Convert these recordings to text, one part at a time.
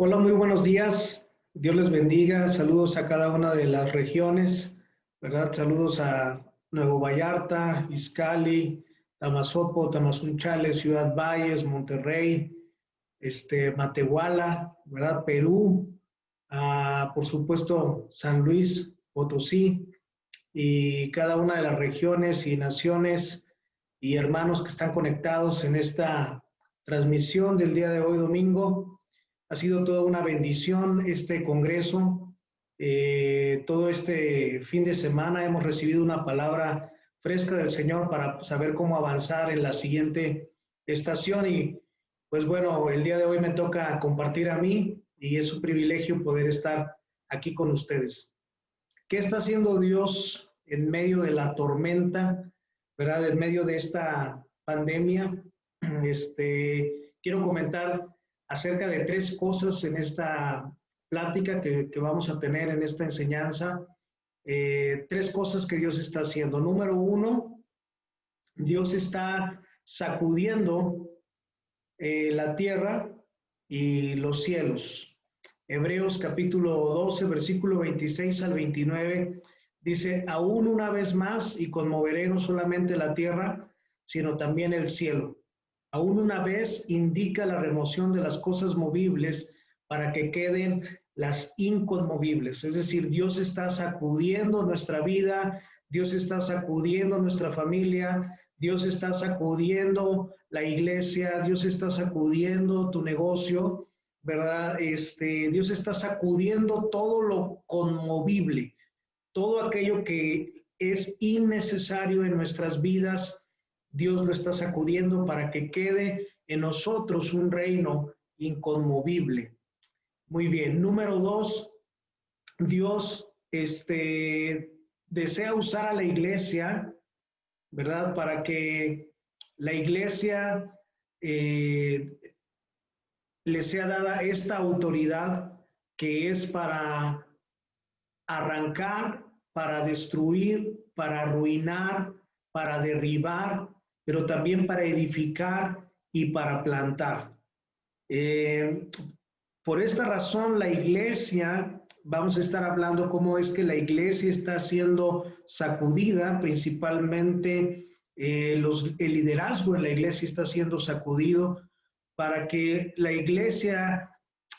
Hola, muy buenos días. Dios les bendiga. Saludos a cada una de las regiones, ¿verdad? Saludos a Nuevo Vallarta, Izcalli, Tamazopo, Tamazunchale, Ciudad Valles, Monterrey, Matehuala, ¿verdad? Perú, por supuesto, San Luis Potosí y cada una de las regiones y naciones y hermanos que están conectados en esta transmisión del día de hoy, domingo. Ha sido toda una bendición este congreso. Todo este fin de semana hemos recibido una palabra fresca del Señor para saber cómo avanzar en la siguiente estación. Y pues bueno, el día de hoy me toca compartir a mí y es un privilegio poder estar aquí con ustedes. ¿Qué está haciendo Dios en medio de la tormenta, verdad? En medio de esta pandemia. Quiero comentar acerca de tres cosas en esta plática que vamos a tener en esta enseñanza. Tres cosas que Dios está haciendo. Número uno, Dios está sacudiendo la tierra y los cielos. Hebreos capítulo 12, versículo 26 al 29, dice, aún una vez más, y conmoveré no solamente la tierra, sino también el cielo. Aún una vez indica la remoción de las cosas movibles para que queden las inconmovibles. Es decir, Dios está sacudiendo nuestra vida, Dios está sacudiendo nuestra familia, Dios está sacudiendo la iglesia, Dios está sacudiendo tu negocio, ¿verdad? Dios está sacudiendo todo lo conmovible, todo aquello que es innecesario en nuestras vidas, Dios lo está sacudiendo para que quede en nosotros un reino inconmovible. Muy bien. Número dos, Dios desea usar a la iglesia, ¿verdad? Para que la iglesia le sea dada esta autoridad que es para arrancar, para destruir, para arruinar, para derribar, pero también para edificar y para plantar. Por esta razón, la iglesia, vamos a estar hablando cómo es que la iglesia está siendo sacudida, principalmente el liderazgo en la iglesia está siendo sacudido para que la iglesia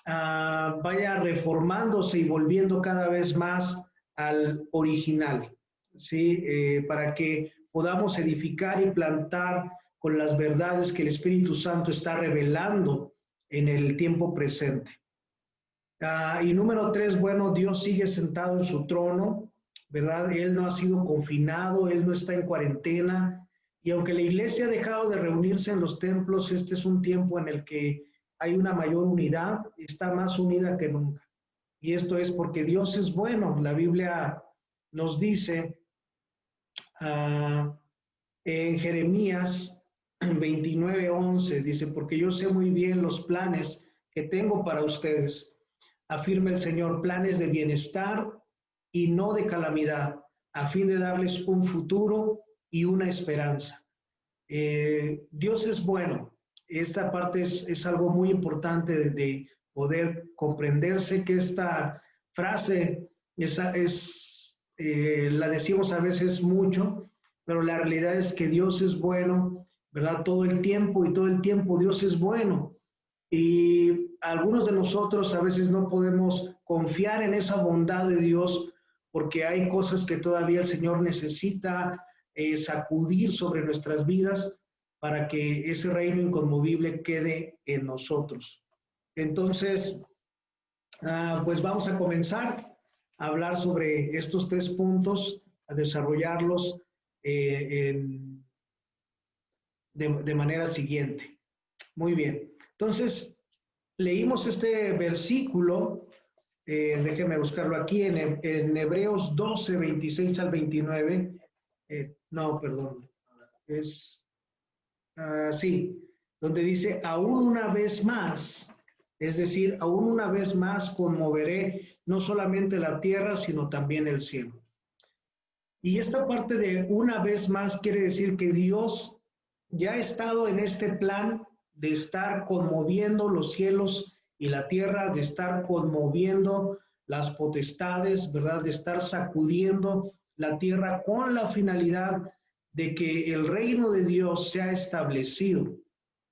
vaya reformándose y volviendo cada vez más al original, ¿sí? Para que podamos edificar y plantar con las verdades que el Espíritu Santo está revelando en el tiempo presente. Y número tres, bueno, Dios sigue sentado en su trono, ¿verdad? Él no ha sido confinado, Él no está en cuarentena, y aunque la iglesia ha dejado de reunirse en los templos, este es un tiempo en el que hay una mayor unidad, está más unida que nunca. Y esto es porque Dios es bueno. La Biblia nos dice en Jeremías 29:11, dice, porque yo sé muy bien los planes que tengo para ustedes, afirma el Señor, planes de bienestar y no de calamidad, a fin de darles un futuro y una esperanza. Dios es bueno. Esta parte es algo muy importante de poder comprenderse, que esta frase la decimos a veces mucho, pero la realidad es que Dios es bueno, ¿verdad? Todo el tiempo y todo el tiempo Dios es bueno. Y algunos de nosotros a veces no podemos confiar en esa bondad de Dios porque hay cosas que todavía el Señor necesita sacudir sobre nuestras vidas para que ese reino inconmovible quede en nosotros. Entonces, pues vamos a comenzar a hablar sobre estos tres puntos, a desarrollarlos de manera siguiente. Muy bien. Entonces, leímos este versículo, déjenme buscarlo aquí, en Hebreos 12, 26 al 29. No, perdón. Sí, donde dice, aún una vez más, es decir, aún una vez más conmoveré no solamente la tierra, sino también el cielo. Y esta parte de una vez más quiere decir que Dios ya ha estado en este plan de estar conmoviendo los cielos y la tierra, de estar conmoviendo las potestades, ¿verdad? De estar sacudiendo la tierra con la finalidad de que el reino de Dios sea establecido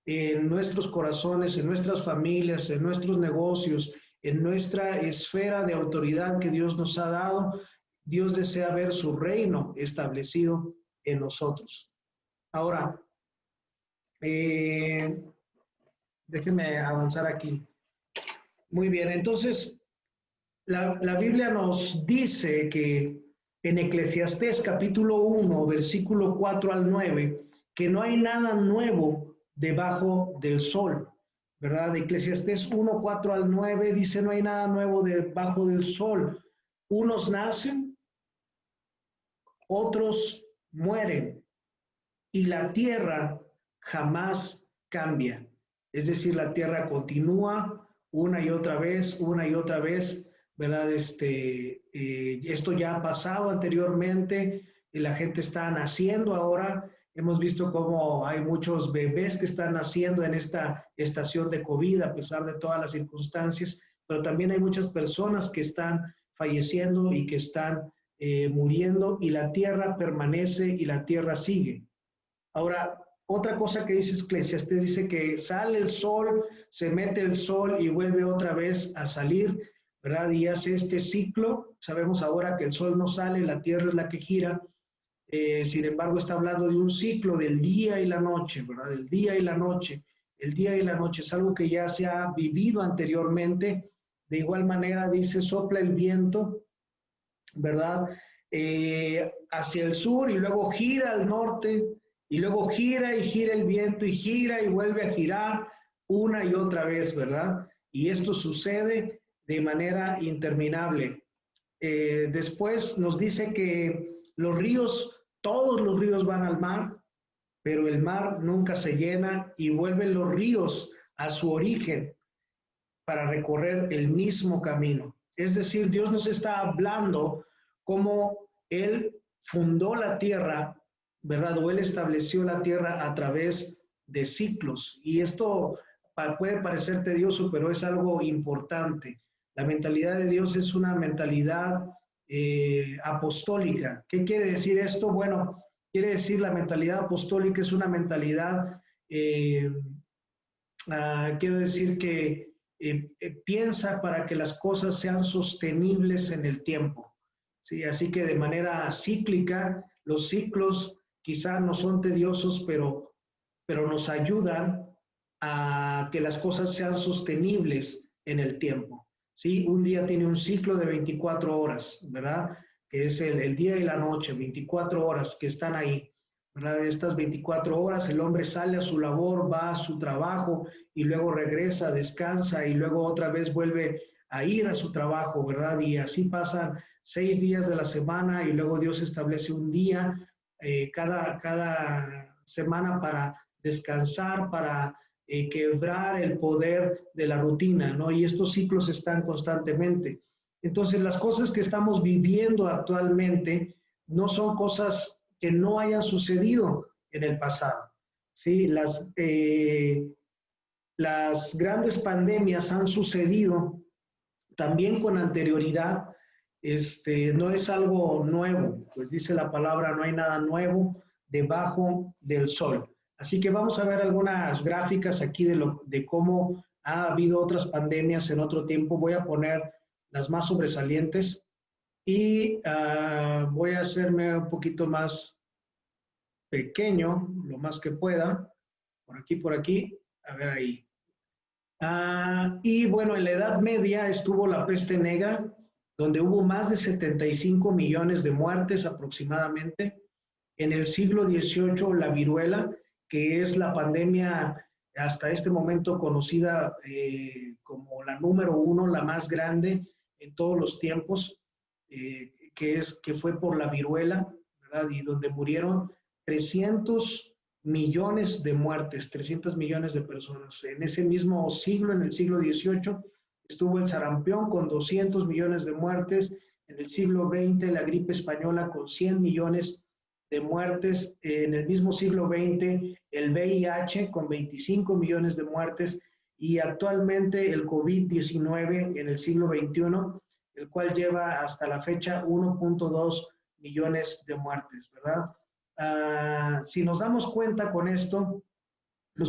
en nuestros corazones, en nuestras familias, en nuestros negocios, en nuestra esfera de autoridad que Dios nos ha dado. Dios desea ver su reino establecido en nosotros. Ahora, déjenme avanzar aquí. Muy bien, entonces la Biblia nos dice que en Eclesiastés capítulo 1, versículo 4 al 9, que no hay nada nuevo debajo del sol, ¿verdad? Eclesiastés 1, 4 al 9 dice, no hay nada nuevo debajo del sol. Unos nacen, otros mueren, y la tierra jamás cambia. Es decir, la tierra continúa una y otra vez, ¿verdad? Esto ya ha pasado anteriormente y la gente está naciendo ahora. Hemos visto cómo hay muchos bebés que están naciendo en esta estación de COVID a pesar de todas las circunstancias, pero también hay muchas personas que están falleciendo y que están muriendo, y la tierra permanece y la tierra sigue. Ahora, otra cosa que dice Eclesiastés, dice que sale el sol, se mete el sol y vuelve otra vez a salir, ¿verdad? Y hace este ciclo. Sabemos ahora que el sol no sale, la tierra es la que gira. Sin embargo, está hablando de un ciclo del día y la noche, ¿verdad? El día y la noche. El día y la noche es algo que ya se ha vivido anteriormente. De igual manera, dice, sopla el viento, ¿verdad? Hacia el sur y luego gira al norte y luego gira y gira el viento y gira y vuelve a girar una y otra vez, ¿verdad? Y esto sucede de manera interminable. Después nos dice que los ríos, todos los ríos van al mar, pero el mar nunca se llena y vuelven los ríos a su origen para recorrer el mismo camino. Es decir, Dios nos está hablando cómo Él fundó la tierra, ¿verdad? O Él estableció la tierra a través de ciclos. Y esto puede parecer tedioso, pero es algo importante. La mentalidad de Dios es una mentalidad apostólica. ¿Qué quiere decir esto? Bueno, quiere decir la mentalidad apostólica es una mentalidad, quiero decir que piensa para que las cosas sean sostenibles en el tiempo. ¿Sí? Así que de manera cíclica, los ciclos quizás no son tediosos, pero nos ayudan a que las cosas sean sostenibles en el tiempo. ¿Sí? Un día tiene un ciclo de 24 horas, ¿verdad? Que es el día y la noche, 24 horas que están ahí. ¿Verdad? De estas 24 horas el hombre sale a su labor, va a su trabajo y luego regresa, descansa y luego otra vez vuelve a ir a su trabajo, ¿verdad? Y así pasan 6 días de la semana y luego Dios establece un día cada semana para descansar, para quebrar el poder de la rutina, ¿no? Y estos ciclos están constantemente. Entonces, las cosas que estamos viviendo actualmente no son cosas que no hayan sucedido en el pasado. ¿Sí? Las grandes pandemias han sucedido también con anterioridad. No es algo nuevo, pues dice la palabra, no hay nada nuevo debajo del sol. Así que vamos a ver algunas gráficas aquí de cómo ha habido otras pandemias en otro tiempo. Voy a poner las más sobresalientes y voy a hacerme un poquito más pequeño, lo más que pueda, por aquí, a ver ahí. Y bueno, en la Edad Media estuvo la peste negra, donde hubo más de 75 millones de muertes aproximadamente. En el siglo XVIII, la viruela, que es la pandemia hasta este momento conocida como la número 1, la más grande en todos los tiempos, que fue por la viruela, ¿verdad? Y donde murieron 300 millones de muertes, 300 millones de personas. En ese mismo siglo, en el siglo XVIII, estuvo el sarampión con 200 millones de muertes. En el siglo XX, la gripe española con 100 millones de muertes. En el mismo siglo XX, el VIH con 25 millones de muertes. y actualmente el COVID-19 en el siglo XXI, el cual lleva hasta la fecha 1.2 millones de muertes, ¿verdad? Si nos damos cuenta con esto,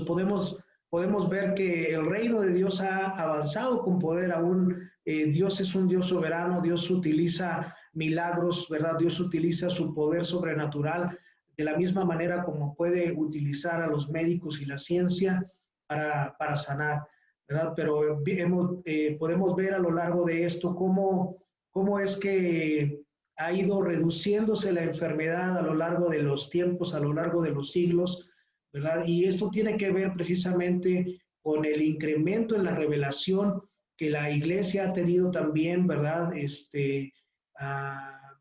podemos ver que el reino de Dios ha avanzado con poder aún. Dios es un Dios soberano, Dios utiliza milagros, ¿verdad? Dios utiliza su poder sobrenatural de la misma manera como puede utilizar a los médicos y la ciencia para sanar, ¿verdad? Pero podemos ver a lo largo de esto cómo es que ha ido reduciéndose la enfermedad a lo largo de los tiempos, a lo largo de los siglos, ¿verdad? Y esto tiene que ver precisamente con el incremento en la revelación que la iglesia ha tenido también, ¿verdad? Me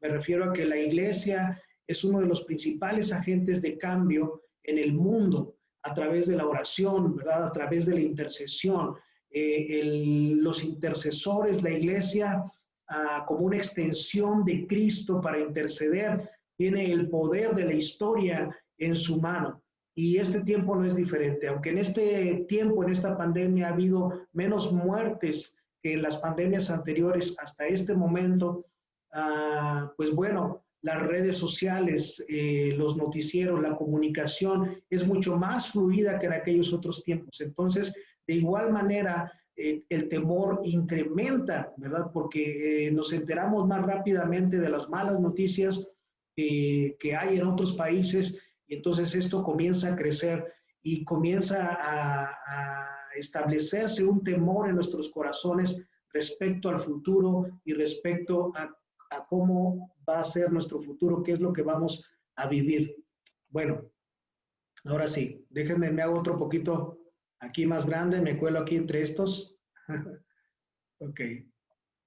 refiero a que la iglesia es uno de los principales agentes de cambio en el mundo a través de la oración, ¿verdad? A través de la intercesión. Los intercesores, la iglesia, como una extensión de Cristo para interceder, tiene el poder de la historia en su mano. Y este tiempo no es diferente, aunque en este tiempo, en esta pandemia, ha habido menos muertes que en las pandemias anteriores hasta este momento. Pues bueno, las redes sociales, los noticieros, la comunicación es mucho más fluida que en aquellos otros tiempos. Entonces, de igual manera, el temor incrementa, ¿verdad? Porque nos enteramos más rápidamente de las malas noticias que hay en otros países. Y entonces esto comienza a crecer y comienza a establecerse un temor en nuestros corazones respecto al futuro y respecto a cómo va a ser nuestro futuro, qué es lo que vamos a vivir. Bueno, ahora sí, déjenme, me hago otro poquito aquí más grande, me cuelo aquí entre estos. Ok,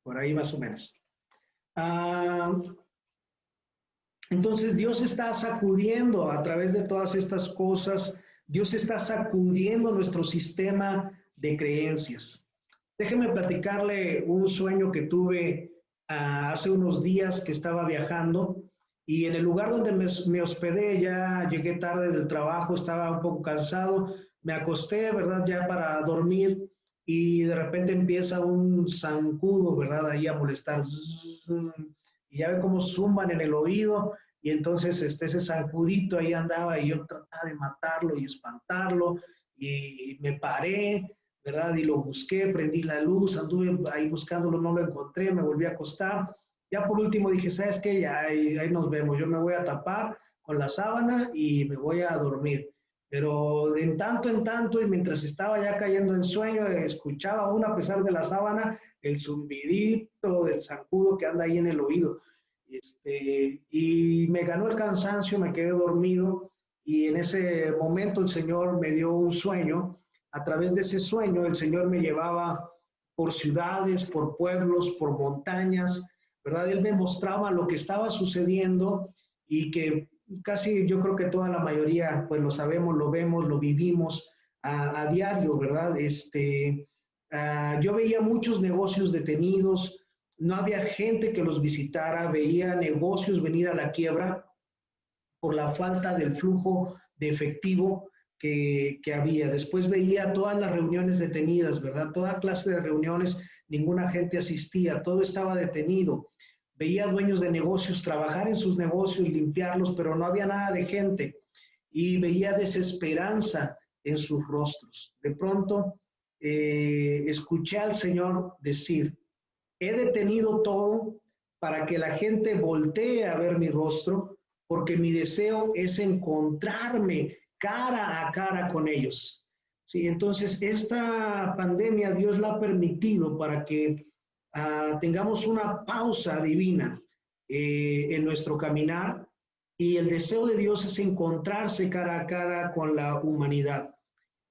por ahí más o menos. Entonces Dios está sacudiendo a través de todas estas cosas, Dios está sacudiendo nuestro sistema de creencias. Déjeme platicarle un sueño que tuve hace unos días que estaba viajando y en el lugar donde me hospedé, ya llegué tarde del trabajo, estaba un poco cansado, me acosté, ¿verdad? Ya para dormir y de repente empieza un zancudo, ¿verdad? Ahí a molestar. Y ya ve cómo zumban en el oído y entonces ese zancudito ahí andaba y yo trataba de matarlo y espantarlo y me paré, ¿verdad? Y lo busqué, prendí la luz, anduve ahí buscándolo, no lo encontré, me volví a acostar. Ya por último dije, ¿sabes qué? Ya ahí nos vemos, yo me voy a tapar con la sábana y me voy a dormir. Pero en tanto, y mientras estaba ya cayendo en sueño, escuchaba aún a pesar de la sábana el zumbidito del zancudo que anda ahí en el oído. Y me ganó el cansancio, me quedé dormido y en ese momento el Señor me dio un sueño. A través de ese sueño el Señor me llevaba por ciudades, por pueblos, por montañas, ¿verdad? Él me mostraba lo que estaba sucediendo y que casi yo creo que toda la mayoría pues lo sabemos, lo vemos, lo vivimos a diario, ¿verdad? Yo veía muchos negocios detenidos, no había gente que los visitara, veía negocios venir a la quiebra por la falta del flujo de efectivo que había. Después veía todas las reuniones detenidas, ¿verdad? Toda clase de reuniones, ninguna gente asistía, todo estaba detenido. Veía dueños de negocios trabajar en sus negocios, limpiarlos, pero no había nada de gente. Y veía desesperanza en sus rostros. De pronto, escuché al Señor decir, he detenido todo para que la gente voltee a ver mi rostro, porque mi deseo es encontrarme cara a cara con ellos. Sí, entonces esta pandemia Dios la ha permitido para que tengamos una pausa divina en nuestro caminar y el deseo de Dios es encontrarse cara a cara con la humanidad.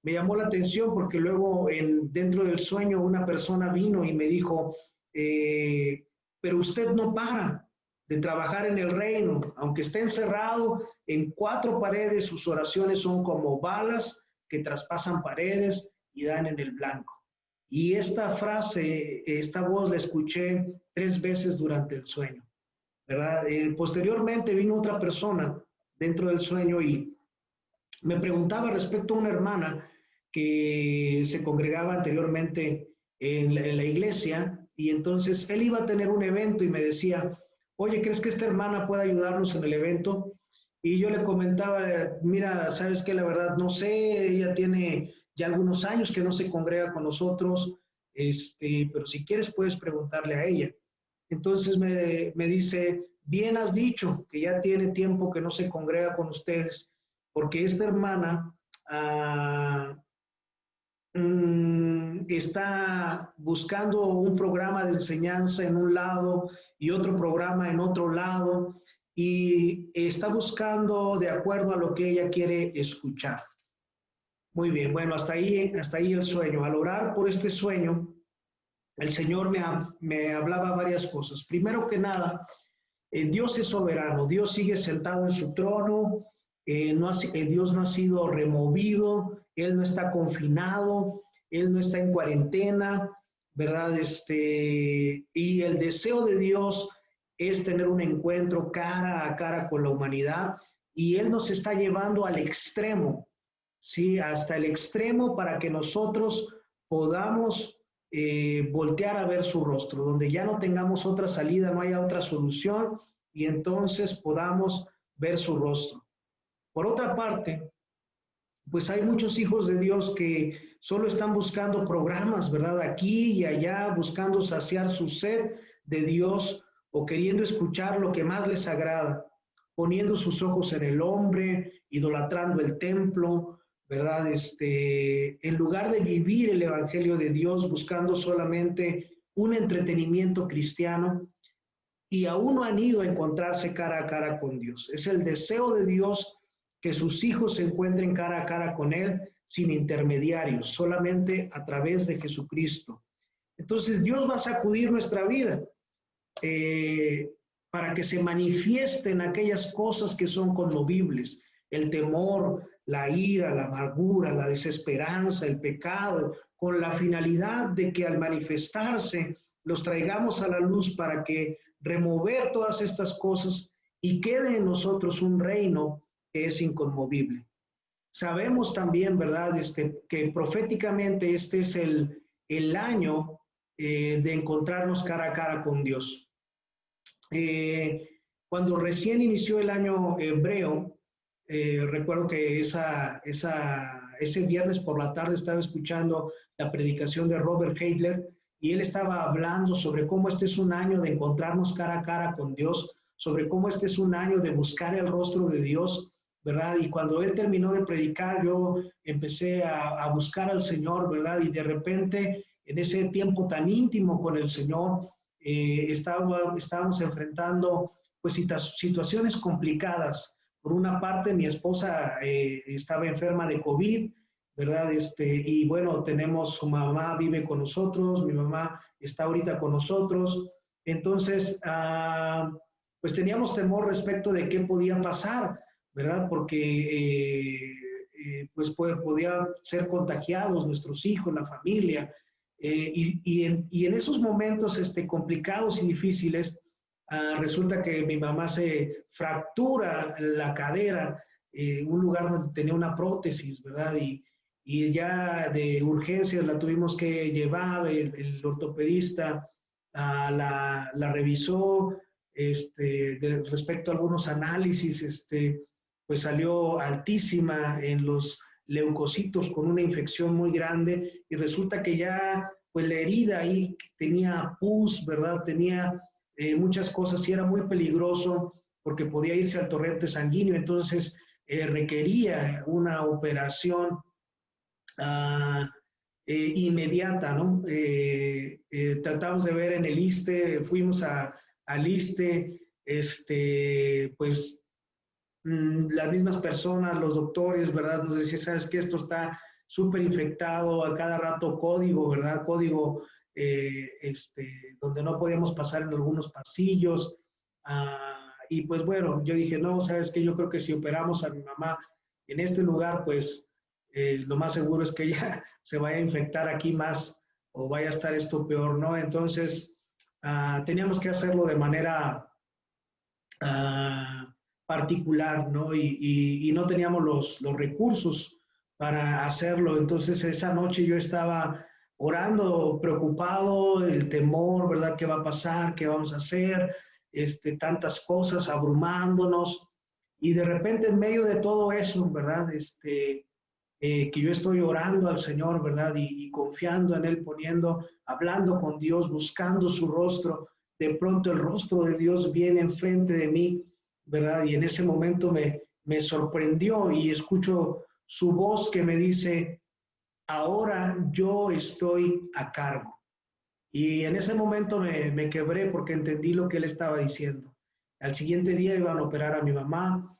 Me llamó la atención porque luego dentro del sueño una persona vino y me dijo, pero usted no para de trabajar en el reino, aunque esté encerrado en cuatro paredes, sus oraciones son como balas que traspasan paredes y dan en el blanco. Y esta frase, esta voz la escuché 3 veces durante el sueño, ¿verdad? Posteriormente vino otra persona dentro del sueño y me preguntaba respecto a una hermana que se congregaba anteriormente en la iglesia, y entonces él iba a tener un evento y me decía, oye, ¿crees que esta hermana pueda ayudarnos en el evento? Y yo le comentaba, mira, sabes que la verdad no sé, ella tiene ya algunos años que no se congrega con nosotros, pero si quieres puedes preguntarle a ella. Entonces me dice, bien has dicho que ya tiene tiempo que no se congrega con ustedes, porque esta hermana está buscando un programa de enseñanza en un lado y otro programa en otro lado, y está buscando de acuerdo a lo que ella quiere escuchar. Muy bien, bueno, hasta ahí el sueño. Al orar por este sueño, el Señor me hablaba varias cosas. Primero que nada, Dios es soberano, Dios sigue sentado en su trono, Dios no ha sido removido, Él no está confinado, Él no está en cuarentena, ¿verdad? Y el deseo de Dios es tener un encuentro cara a cara con la humanidad, y Él nos está llevando al extremo, ¿sí? Hasta el extremo para que nosotros podamos voltear a ver su rostro, donde ya no tengamos otra salida, no haya otra solución, y entonces podamos ver su rostro. Por otra parte, pues hay muchos hijos de Dios que solo están buscando programas, ¿verdad? Aquí y allá, buscando saciar su sed de Dios o queriendo escuchar lo que más les agrada, poniendo sus ojos en el hombre, idolatrando el templo, ¿verdad? En lugar de vivir el Evangelio de Dios, buscando solamente un entretenimiento cristiano, y aún no han ido a encontrarse cara a cara con Dios. Es el deseo de Dios que sus hijos se encuentren cara a cara con Él sin intermediarios, solamente a través de Jesucristo. Entonces Dios va a sacudir nuestra vida para que se manifiesten aquellas cosas que son conmovibles, el temor, la ira, la amargura, la desesperanza, el pecado, con la finalidad de que al manifestarse los traigamos a la luz para que remover todas estas cosas y quede en nosotros un reino que es inconmovible. Sabemos también, ¿verdad?, que proféticamente este es el año de encontrarnos cara a cara con Dios. Cuando recién inició el año hebreo, recuerdo que ese viernes por la tarde estaba escuchando la predicación de Robert Heidler, y él estaba hablando sobre cómo este es un año de encontrarnos cara a cara con Dios, sobre cómo este es un año de buscar el rostro de Dios, ¿verdad? Y cuando él terminó de predicar, yo empecé a buscar al Señor, ¿verdad? Y de repente, en ese tiempo tan íntimo con el Señor, estábamos enfrentando pues situaciones complicadas. Por una parte, mi esposa estaba enferma de COVID, ¿verdad? Y bueno, su mamá vive con nosotros, mi mamá está ahorita con nosotros. Entonces, pues teníamos temor respecto de qué podía pasar, ¿verdad? Porque pues podían ser contagiados nuestros hijos, la familia. Y en esos momentos complicados y difíciles, resulta que mi mamá se fractura la cadera, un lugar donde tenía una prótesis, ¿verdad? Y ya de urgencias la tuvimos que llevar, el ortopedista la revisó, respecto a algunos análisis, pues salió altísima en los leucocitos con una infección muy grande, y resulta que ya pues la herida ahí tenía pus, ¿verdad? Tenía muchas cosas, y era muy peligroso porque podía irse al torrente sanguíneo, entonces requería una operación inmediata, ¿no? Tratamos de ver en el ISSSTE, fuimos al ISSSTE, pues las mismas personas, los doctores, ¿verdad? Nos decían, ¿sabes qué? Esto está súper infectado, a cada rato código, ¿verdad? Código donde no podíamos pasar en algunos pasillos. Y pues bueno, yo dije, no, ¿sabes qué? Yo creo que si operamos a mi mamá en este lugar, pues lo más seguro es que ella se vaya a infectar aquí más, o vaya a estar esto peor, ¿no? Entonces, teníamos que hacerlo de manera particular, ¿no? Y no teníamos los recursos para hacerlo. Entonces esa noche yo estaba orando, preocupado, el temor, ¿verdad? ¿Qué va a pasar? ¿Qué vamos a hacer? Tantas cosas abrumándonos. Y de repente en medio de todo eso, ¿verdad? Que yo estoy orando al Señor, ¿verdad? Y confiando en Él, hablando con Dios, buscando su rostro. De pronto el rostro de Dios viene enfrente de mí, ¿verdad? Y en ese momento me sorprendió y escucho su voz que me dice, ahora yo estoy a cargo. Y en ese momento me quebré porque entendí lo que él estaba diciendo. Al siguiente día iban a operar a mi mamá,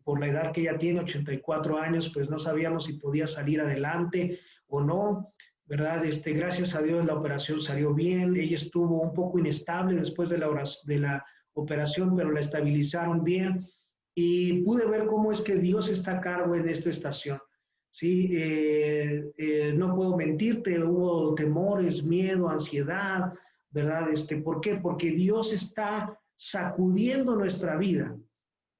por la edad que ella tiene, 84 años, pues no sabíamos si podía salir adelante o no, ¿verdad? Gracias a Dios la operación salió bien, ella estuvo un poco inestable después de la operación, pero la estabilizaron bien y pude ver cómo es que Dios está a cargo en esta estación. Sí, no puedo mentirte, hubo temores, miedo, ansiedad, ¿verdad? ¿Por qué? Porque Dios está sacudiendo nuestra vida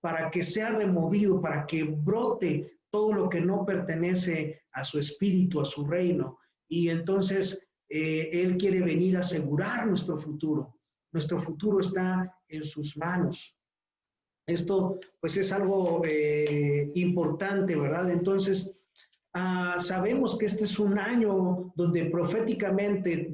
para que sea removido, para que brote todo lo que no pertenece a su espíritu, a su reino. Y entonces Él quiere venir a asegurar nuestro futuro. Nuestro futuro está en sus manos. Esto pues es algo importante, ¿verdad? Entonces, sabemos que este es un año donde proféticamente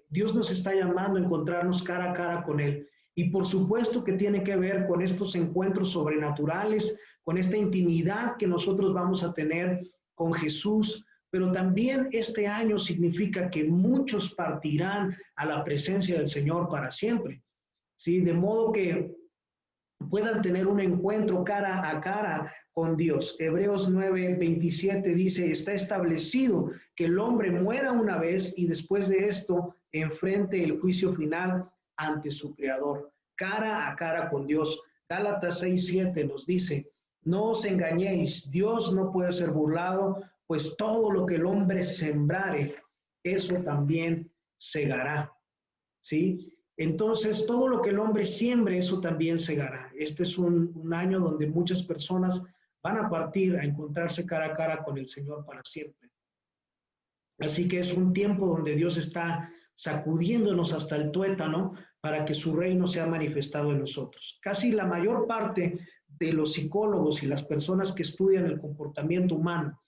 Dios nos está llamando a encontrarnos cara a cara con Él. Y por supuesto que tiene que ver con estos encuentros sobrenaturales, con esta intimidad que nosotros vamos a tener con Jesús, pero también este año significa que muchos partirán a la presencia del Señor para siempre. ¿Sí? De modo que puedan tener un encuentro cara a cara con Dios. Hebreos 9:27 dice, está establecido que el hombre muera una vez y después de esto enfrente el juicio final ante su Creador, cara a cara con Dios. Gálatas 6:7 nos dice, no os engañéis, Dios no puede ser burlado, pues todo lo que el hombre sembrare, eso también segará. ¿Sí? Entonces, todo lo que el hombre siembre, eso también segará. Este es un año donde muchas personas van a partir a encontrarse cara a cara con el Señor para siempre. Así que es un tiempo donde Dios está sacudiéndonos hasta el tuétano para que su reino sea manifestado en nosotros. Casi la mayor parte de los psicólogos y las personas que estudian el comportamiento humano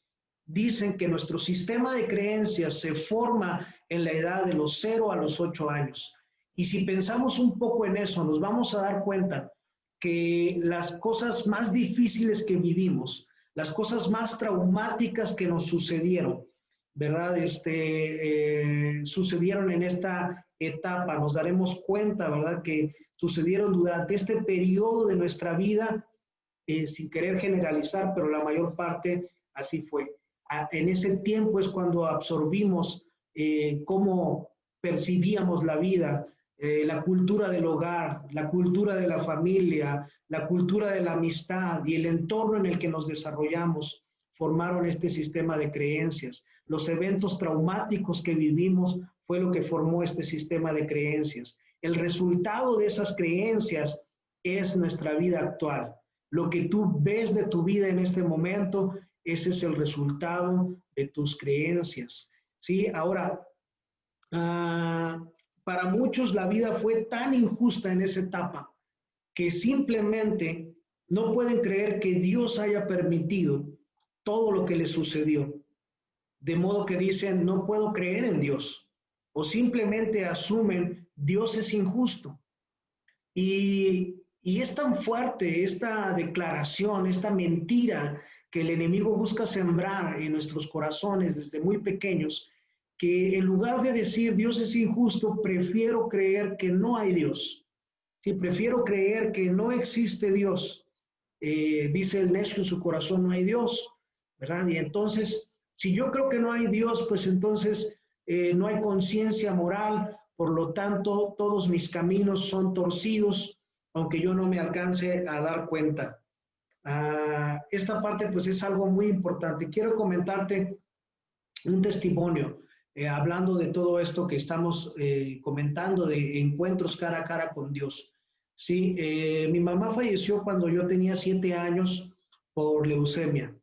dicen que nuestro sistema de creencias se forma en la edad de los 0 a los 8 años. Y si pensamos un poco en eso, nos vamos a dar cuenta que las cosas más difíciles que vivimos, las cosas más traumáticas que nos sucedieron, ¿verdad? Sucedieron en esta etapa, nos daremos cuenta, ¿verdad? Que sucedieron durante este periodo de nuestra vida, sin querer generalizar, pero la mayor parte así fue. En ese tiempo es cuando absorbimos cómo percibíamos la vida, la cultura del hogar, la cultura de la familia, la cultura de la amistad y el entorno en el que nos desarrollamos formaron este sistema de creencias. Los eventos traumáticos que vivimos fue lo que formó este sistema de creencias. El resultado de esas creencias es nuestra vida actual. Lo que tú ves de tu vida en este momento, ese es el resultado de tus creencias. ¿Sí? Ahora, para muchos la vida fue tan injusta en esa etapa que simplemente no pueden creer que Dios haya permitido todo lo que les sucedió. De modo que dicen, no puedo creer en Dios. O simplemente asumen, Dios es injusto. Y es tan fuerte esta declaración, esta mentira que el enemigo busca sembrar en nuestros corazones desde muy pequeños, que en lugar de decir Dios es injusto, prefiero creer que no hay Dios. Sí, prefiero creer que no existe Dios. Dice el necio en su corazón, no hay Dios, ¿verdad? Y entonces, si yo creo que no hay Dios, pues entonces no hay conciencia moral, por lo tanto, todos mis caminos son torcidos, aunque yo no me alcance a dar cuenta. Esta parte pues es algo muy importante. Quiero comentarte un testimonio, hablando de todo esto que estamos comentando, de encuentros cara a cara con Dios. Sí, mi mamá falleció cuando yo tenía 7 años por leucemia.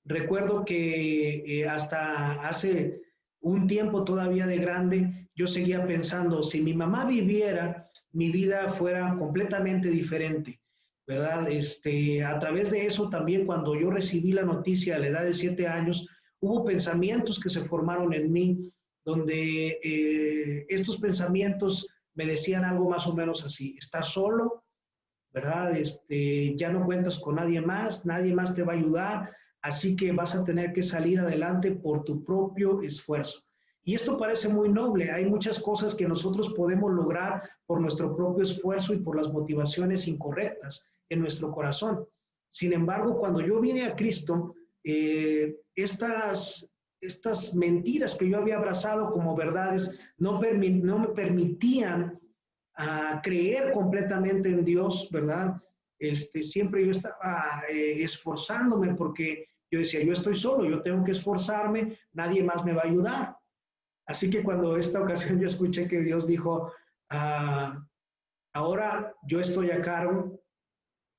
Recuerdo que hasta hace un tiempo todavía de grande, yo seguía pensando, si mi mamá viviera, mi vida fuera completamente diferente, ¿verdad? A través de eso también, cuando yo recibí la noticia a la edad de 7 años, hubo pensamientos que se formaron en mí, donde estos pensamientos me decían algo más o menos así: estás solo, ¿verdad? Ya no cuentas con nadie más te va a ayudar, así que vas a tener que salir adelante por tu propio esfuerzo. Y esto parece muy noble, hay muchas cosas que nosotros podemos lograr por nuestro propio esfuerzo y por las motivaciones incorrectas en nuestro corazón. Sin embargo, cuando yo vine a Cristo, estas mentiras que yo había abrazado como verdades no me permitían a creer completamente en Dios, ¿verdad? Siempre yo estaba esforzándome porque yo decía, yo estoy solo, yo tengo que esforzarme, nadie más me va a ayudar. Así que cuando esta ocasión yo escuché que Dios dijo, ah, ahora yo estoy a cargo,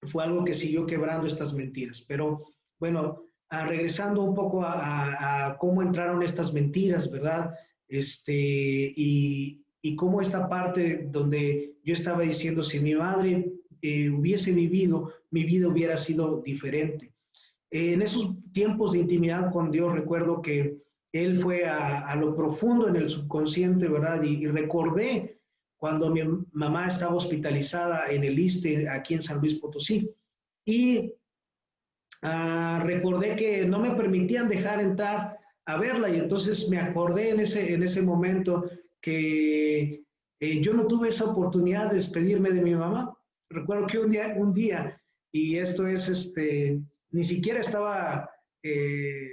fue algo que siguió quebrando estas mentiras. Pero bueno, regresando un poco a cómo entraron estas mentiras, ¿verdad? Y cómo esta parte donde yo estaba diciendo, si mi madre hubiese vivido, mi vida hubiera sido diferente. En esos tiempos de intimidad con Dios, recuerdo que Él fue a lo profundo en el subconsciente, ¿verdad? Y recordé cuando mi mamá estaba hospitalizada en el ISSSTE, aquí en San Luis Potosí. Y recordé que no me permitían dejar entrar a verla, y entonces me acordé en ese momento que yo no tuve esa oportunidad de despedirme de mi mamá. Recuerdo que un día, y esto es, ni siquiera estaba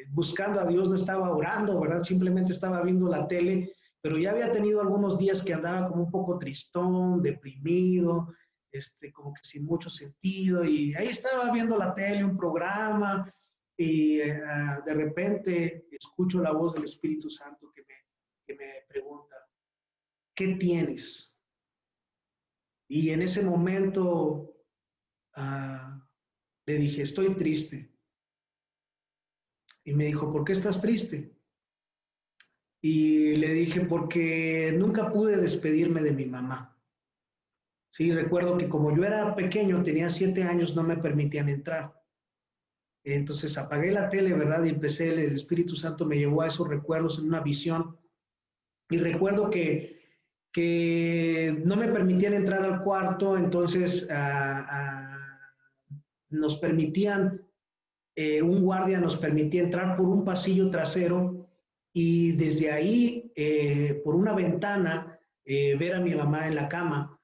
buscando a Dios, no estaba orando, ¿verdad? Simplemente estaba viendo la tele, pero ya había tenido algunos días que andaba como un poco tristón, deprimido, como que sin mucho sentido, y ahí estaba viendo la tele, un programa, y de repente escucho la voz del Espíritu Santo que me pregunta, ¿qué tienes? Y en ese momento le dije, estoy triste. Y me dijo, ¿por qué estás triste? Y le dije, porque nunca pude despedirme de mi mamá. Sí, recuerdo que como yo era pequeño, tenía 7 años, no me permitían entrar. Entonces apagué la tele, ¿verdad? Y empecé, el Espíritu Santo me llevó a esos recuerdos en una visión. Y recuerdo que no me permitían entrar al cuarto, entonces nos permitían, un guardia nos permitía entrar por un pasillo trasero y desde ahí, por una ventana, ver a mi mamá en la cama.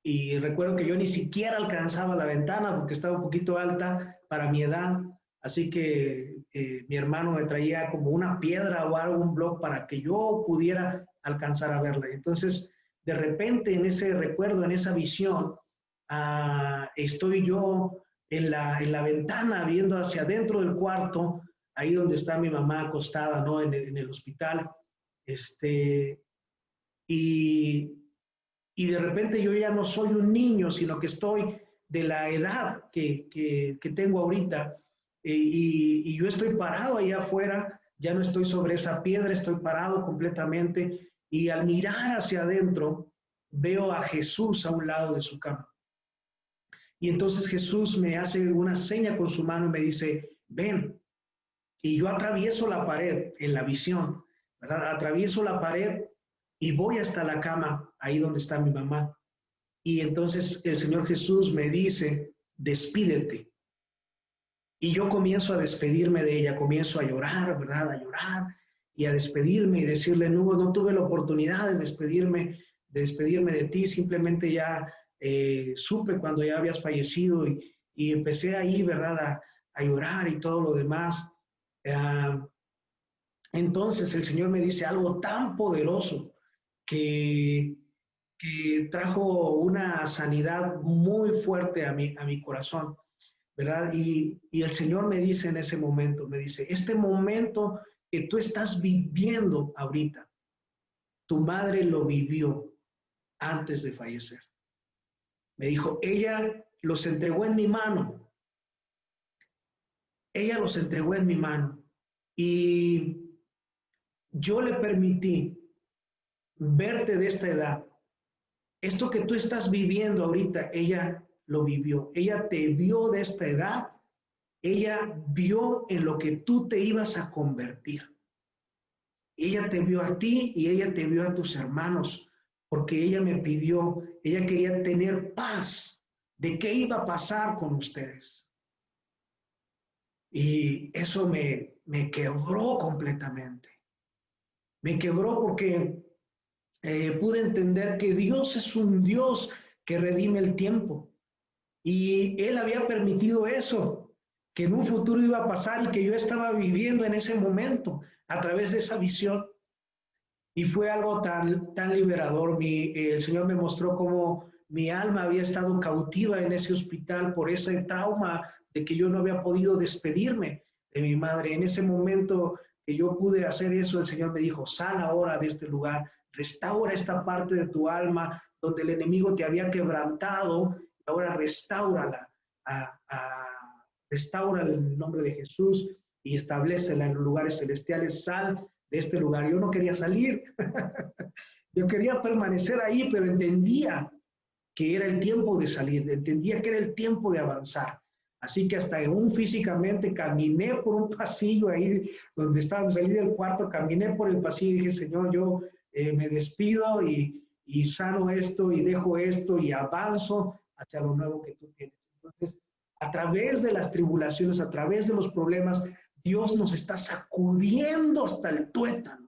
Y recuerdo que yo ni siquiera alcanzaba la ventana porque estaba un poquito alta para mi edad, así que mi hermano me traía como una piedra o algo, un bloque para que yo pudiera alcanzar a verla. Entonces, de repente, en ese recuerdo, en esa visión, estoy yo en la ventana viendo hacia adentro del cuarto, ahí donde está mi mamá acostada, ¿no? En el hospital. Este, y, y de repente yo ya no soy un niño, sino que estoy de la edad que tengo ahorita, y yo estoy parado allá afuera, ya no estoy sobre esa piedra, estoy parado completamente, y al mirar hacia adentro veo a Jesús a un lado de su cama. Y entonces Jesús me hace una seña con su mano y me dice, ven. Y yo atravieso la pared en la visión, ¿verdad? Atravieso la pared y voy hasta la cama, ahí donde está mi mamá. Y entonces el Señor Jesús me dice, despídete. Y yo comienzo a despedirme de ella, comienzo a llorar, ¿verdad? A llorar y a despedirme y decirle, no, no tuve la oportunidad de despedirme de ti, simplemente ya supe cuando ya habías fallecido, y empecé ahí, ¿verdad? A llorar y todo lo demás. Uh, entonces el Señor me dice algo tan poderoso que, que trajo una sanidad muy fuerte a mi corazón, ¿verdad? Y el Señor me dice en ese momento, me dice, este momento que tú estás viviendo ahorita, tu madre lo vivió antes de fallecer. Me dijo, ella los entregó en mi mano ella los entregó en mi mano y yo le permití verte de esta edad. Esto que tú estás viviendo ahorita, ella lo vivió. Ella te vio de esta edad. Ella vio en lo que tú te ibas a convertir. Ella te vio a ti y ella te vio a tus hermanos, porque ella me pidió, ella quería tener paz de qué iba a pasar con ustedes. Y eso me quebró completamente. Me quebró porque pude entender que Dios es un Dios que redime el tiempo. Y Él había permitido eso, que en un futuro iba a pasar y que yo estaba viviendo en ese momento a través de esa visión. Y fue algo tan liberador. El Señor me mostró cómo mi alma había estado cautiva en ese hospital por ese trauma de que yo no había podido despedirme de mi madre. En ese momento que yo pude hacer eso, el Señor me dijo, sal ahora de este lugar, restaura esta parte de tu alma donde el enemigo te había quebrantado, ahora restáurala, restaura en el nombre de Jesús y establécela en los lugares celestiales, sal de este lugar. Yo no quería salir, yo quería permanecer ahí, pero entendía que era el tiempo de salir, entendía que era el tiempo de avanzar. Así que hasta aún físicamente caminé por un pasillo ahí donde estaba, salí del cuarto, caminé por el pasillo y dije, Señor, yo me despido y sano esto y dejo esto y avanzo hacia lo nuevo que tú tienes. Entonces, a través de las tribulaciones, a través de los problemas, Dios nos está sacudiendo hasta el tuétano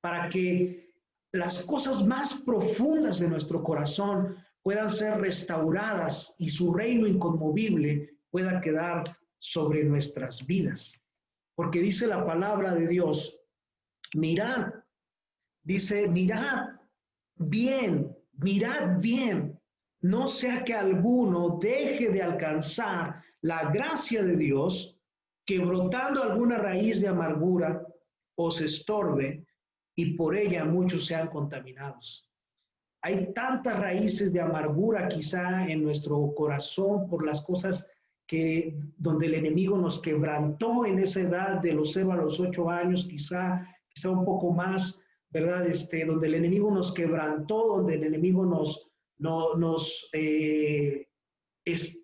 para que las cosas más profundas de nuestro corazón puedan ser restauradas y su reino inconmovible pueda quedar sobre nuestras vidas. Porque dice la palabra de Dios, mirad, dice, mirad bien, no sea que alguno deje de alcanzar la gracia de Dios, que brotando alguna raíz de amargura os estorbe y por ella muchos sean contaminados. Hay tantas raíces de amargura quizá en nuestro corazón por las cosas que donde el enemigo nos quebrantó en esa edad de los 0 a los 8 años, quizá un poco más, ¿verdad? Donde el enemigo nos quebrantó, donde el enemigo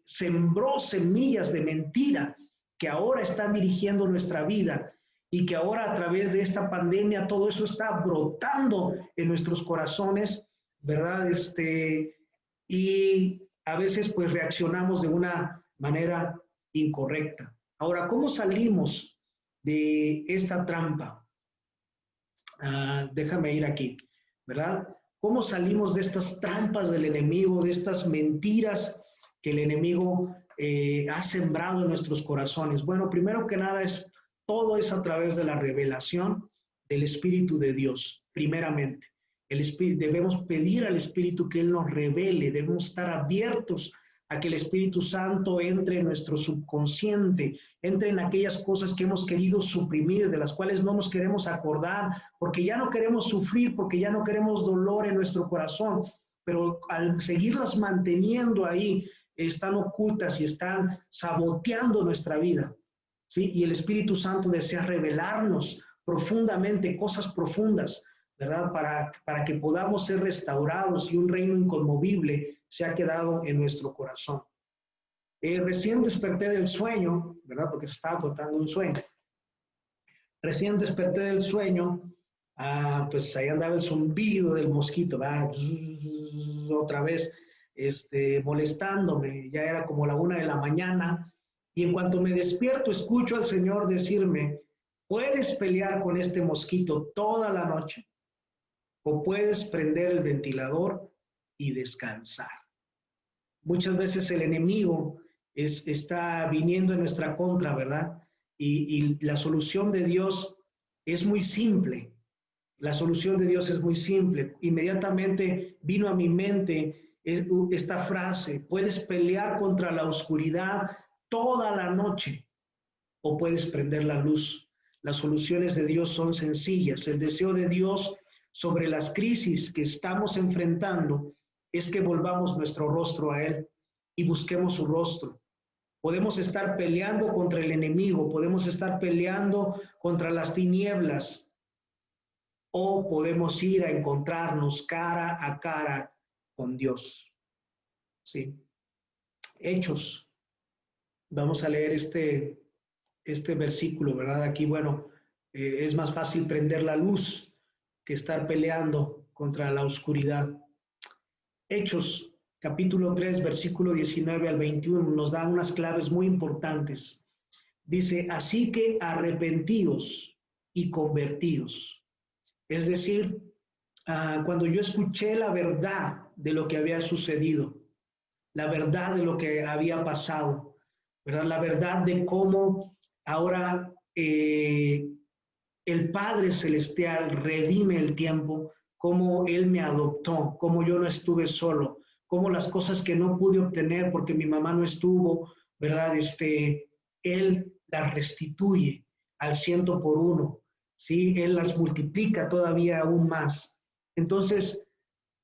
sembró semillas de mentira que ahora están dirigiendo nuestra vida y que ahora a través de esta pandemia todo eso está brotando en nuestros corazones, ¿verdad? Y a veces pues reaccionamos de una manera incorrecta. Ahora, ¿cómo salimos de esta trampa? Déjame ir aquí, ¿verdad? ¿Cómo salimos de estas trampas del enemigo, de estas mentiras que el enemigo ha sembrado en nuestros corazones? Bueno, primero que nada todo es a través de la revelación del Espíritu de Dios, primeramente. Debemos pedir al Espíritu que Él nos revele, debemos estar abiertos a que el Espíritu Santo entre en nuestro subconsciente, entre en aquellas cosas que hemos querido suprimir, de las cuales no nos queremos acordar, porque ya no queremos sufrir, porque ya no queremos dolor en nuestro corazón, pero al seguirlas manteniendo ahí, están ocultas y están saboteando nuestra vida, ¿sí? Y el Espíritu Santo desea revelarnos profundamente cosas profundas, ¿verdad? Para que podamos ser restaurados y un reino inconmovible se ha quedado en nuestro corazón. Recién desperté del sueño, ¿verdad? Porque se estaba contando un sueño. Recién desperté del sueño, pues ahí andaba el zumbido del mosquito, ¿verdad? Otra vez molestándome, ya era como la 1 de la mañana, y en cuanto me despierto escucho al Señor decirme, puedes pelear con este mosquito toda la noche, o puedes prender el ventilador y descansar. Muchas veces el enemigo está viniendo en nuestra contra, ¿verdad? Y la solución de Dios es muy simple. La solución de Dios es muy simple. Inmediatamente vino a mi mente esta frase, puedes pelear contra la oscuridad toda la noche o puedes prender la luz. Las soluciones de Dios son sencillas. El deseo de Dios sobre las crisis que estamos enfrentando es que volvamos nuestro rostro a Él y busquemos su rostro. Podemos estar peleando contra el enemigo, podemos estar peleando contra las tinieblas, o podemos ir a encontrarnos cara a cara con Dios. ¿Sí? Hechos. Vamos a leer este versículo, ¿verdad? Aquí, bueno, es más fácil prender la luz que estar peleando contra la oscuridad. Hechos, capítulo 3, versículo 19 al 21, nos da unas claves muy importantes. Dice, así que arrepentíos y convertíos. Es decir, cuando yo escuché la verdad de lo que había sucedido, la verdad de lo que había pasado, ¿verdad? La verdad de cómo ahora el Padre Celestial redime el tiempo, cómo Él me adoptó, cómo yo no estuve solo, cómo las cosas que no pude obtener porque mi mamá no estuvo, ¿verdad? Él las restituye al 100 por 1, ¿sí? Él las multiplica todavía aún más. Entonces,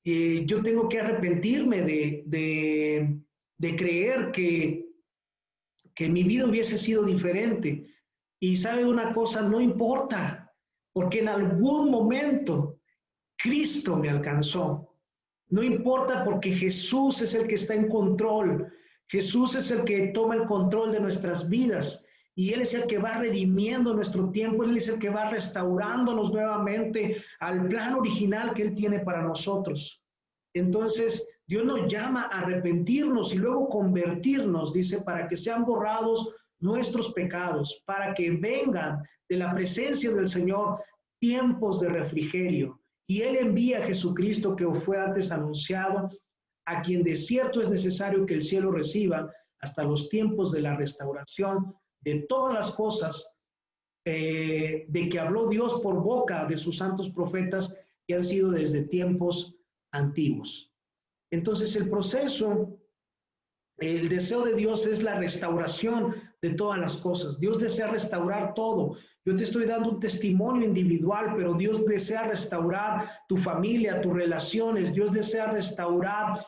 yo tengo que arrepentirme de creer que mi vida hubiese sido diferente. Y sabe una cosa, no importa, porque en algún momento Cristo me alcanzó. No importa porque Jesús es el que está en control. Jesús es el que toma el control de nuestras vidas. Y Él es el que va redimiendo nuestro tiempo. Él es el que va restaurándonos nuevamente al plan original que Él tiene para nosotros. Entonces, Dios nos llama a arrepentirnos y luego convertirnos, dice, para que sean borrados nuestros pecados, para que vengan de la presencia del Señor tiempos de refrigerio. Y Él envía a Jesucristo, que fue antes anunciado, a quien de cierto es necesario que el cielo reciba hasta los tiempos de la restauración de todas las cosas de que habló Dios por boca de sus santos profetas que han sido desde tiempos antiguos. Entonces el proceso, el deseo de Dios es la restauración de todas las cosas. Dios desea restaurar todo. Yo te estoy dando un testimonio individual, pero Dios desea restaurar tu familia, tus relaciones. Dios desea restaurar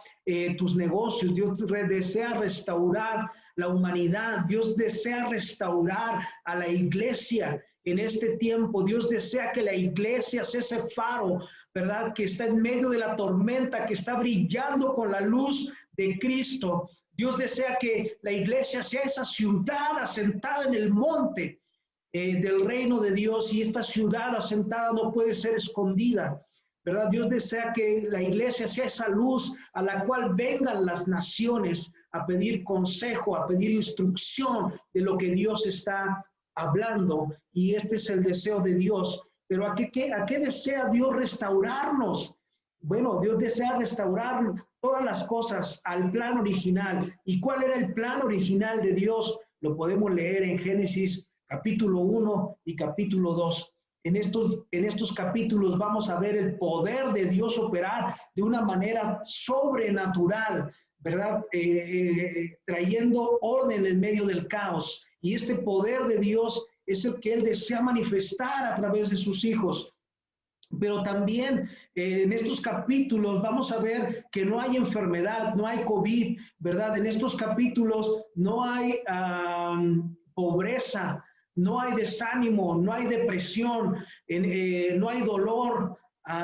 tus negocios. Dios desea restaurar la humanidad. Dios desea restaurar a la iglesia en este tiempo. Dios desea que la iglesia sea ese faro, ¿verdad? Que está en medio de la tormenta, que está brillando con la luz de Cristo. Dios desea que la iglesia sea esa ciudad asentada en el monte del reino de Dios, y esta ciudad asentada no puede ser escondida, ¿verdad? Dios desea que la iglesia sea esa luz a la cual vengan las naciones a pedir consejo, a pedir instrucción de lo que Dios está hablando, y este es el deseo de Dios. Pero ¿a qué desea Dios restaurarnos? Bueno, Dios desea restaurar todas las cosas al plan original. ¿Y cuál era el plan original de Dios? Lo podemos leer en Génesis capítulo 1 y capítulo 2. En estos capítulos vamos a ver el poder de Dios operar de una manera sobrenatural, ¿verdad? Trayendo orden en medio del caos. Y este poder de Dios es el que Él desea manifestar a través de sus hijos. Pero también en estos capítulos vamos a ver que no hay enfermedad, no hay COVID, ¿verdad? En estos capítulos no hay pobreza, no hay desánimo, no hay depresión, no hay dolor,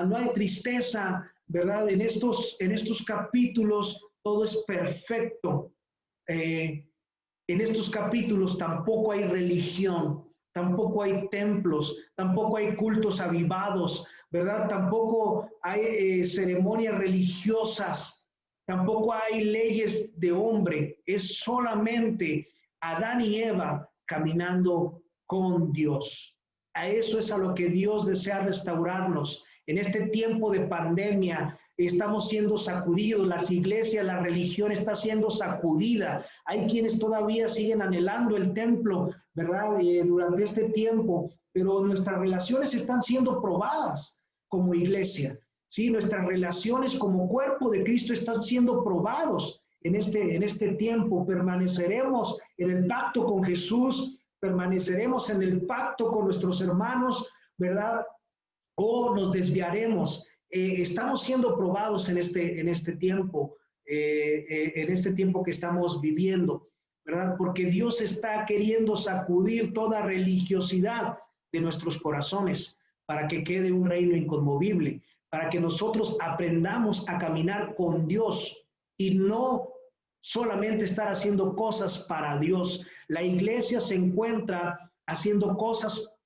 no hay tristeza, ¿verdad? En estos capítulos todo es perfecto. En estos capítulos tampoco hay religión, tampoco hay templos, tampoco hay cultos avivados, ¿verdad? Tampoco hay ceremonias religiosas, tampoco hay leyes de hombre, es solamente Adán y Eva caminando con Dios. A eso es a lo que Dios desea restaurarnos. En este tiempo de pandemia estamos siendo sacudidos, las iglesias, la religión está siendo sacudida. Hay quienes todavía siguen anhelando el templo, ¿verdad? Durante este tiempo, pero nuestras relaciones están siendo probadas como iglesia, ¿sí? Nuestras relaciones como cuerpo de Cristo están siendo probados en este tiempo. Permaneceremos en el pacto con Jesús, permaneceremos en el pacto con nuestros hermanos, ¿verdad? O nos desviaremos. Estamos siendo probados en este tiempo que estamos viviendo. ¿verdad? Porque Dios está queriendo sacudir toda religiosidad de nuestros corazones para que quede un reino inconmovible, para que nosotros aprendamos a caminar con Dios y no solamente estar haciendo cosas para Dios. La iglesia se encuentra haciendo cosas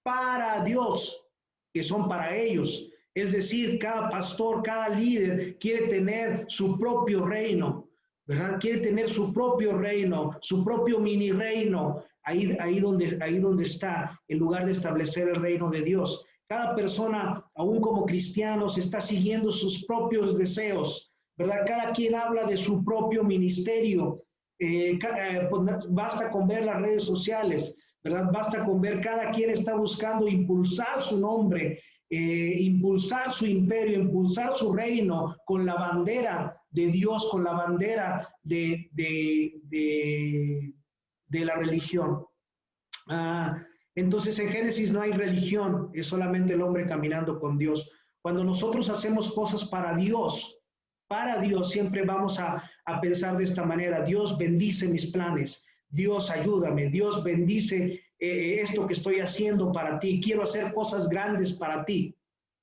para Dios, que son para ellos. Es decir, cada pastor, cada líder quiere tener su propio reino, ¿verdad? Quiere tener su propio reino, su propio mini reino, ahí donde está, en lugar de establecer el reino de Dios. Cada persona, aún como cristianos, está siguiendo sus propios deseos, ¿verdad? Cada quien habla de su propio ministerio. Pues basta con ver las redes sociales, ¿verdad? Basta con ver, cada quien está buscando impulsar su nombre, impulsar su imperio, impulsar su reino con la bandera de Dios, con la bandera de la religión. Entonces en Génesis no hay religión, es solamente el hombre caminando con Dios. Cuando nosotros hacemos cosas para Dios, siempre vamos a pensar de esta manera: Dios bendice mis planes, Dios ayúdame, Dios bendice esto que estoy haciendo para ti, quiero hacer cosas grandes para ti.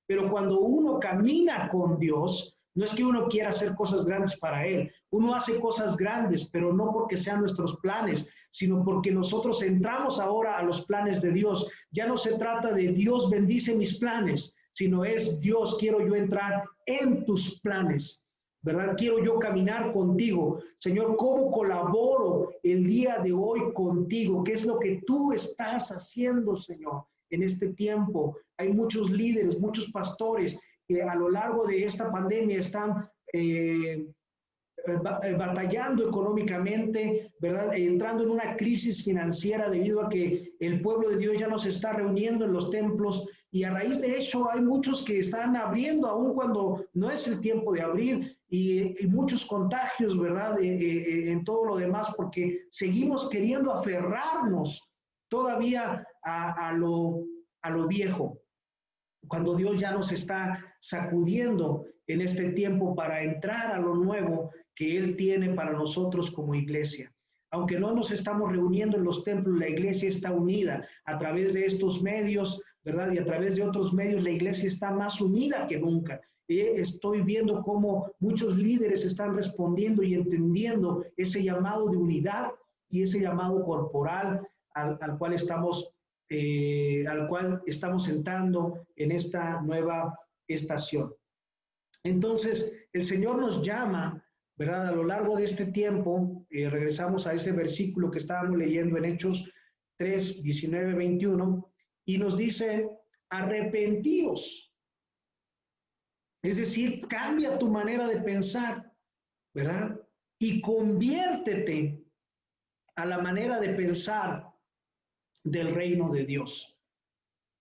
Pero cuando uno camina con Dios, no es que uno quiera hacer cosas grandes para Él, uno hace cosas grandes, pero no porque sean nuestros planes, sino porque nosotros entramos ahora a los planes de Dios. Ya no se trata de Dios bendice mis planes, sino es Dios, quiero yo entrar en tus planes, ¿verdad? Quiero yo caminar contigo. Señor, ¿cómo colaboro el día de hoy contigo? ¿Qué es lo que tú estás haciendo, Señor, en este tiempo? Hay muchos líderes, muchos pastores que a lo largo de esta pandemia están batallando económicamente, ¿verdad? Entrando en una crisis financiera debido a que el pueblo de Dios ya no se está reuniendo en los templos, y a raíz de hecho hay muchos que están abriendo aún cuando no es el tiempo de abrir, y muchos contagios, ¿verdad? En todo lo demás, porque seguimos queriendo aferrarnos todavía a lo viejo, cuando Dios ya nos está sacudiendo en este tiempo para entrar a lo nuevo que Él tiene para nosotros como iglesia. Aunque no nos estamos reuniendo en los templos, la iglesia está unida a través de estos medios, ¿verdad? Y a través de otros medios la iglesia está más unida que nunca. Estoy viendo cómo muchos líderes están respondiendo y entendiendo ese llamado de unidad y ese llamado corporal al cual estamos entrando en esta nueva estación. Entonces, el Señor nos llama, ¿verdad? A lo largo de este tiempo, regresamos a ese versículo que estábamos leyendo en Hechos 3, 19, 21, y nos dice: arrepentíos. Es decir, cambia tu manera de pensar, ¿verdad? Y conviértete a la manera de pensar del reino de Dios.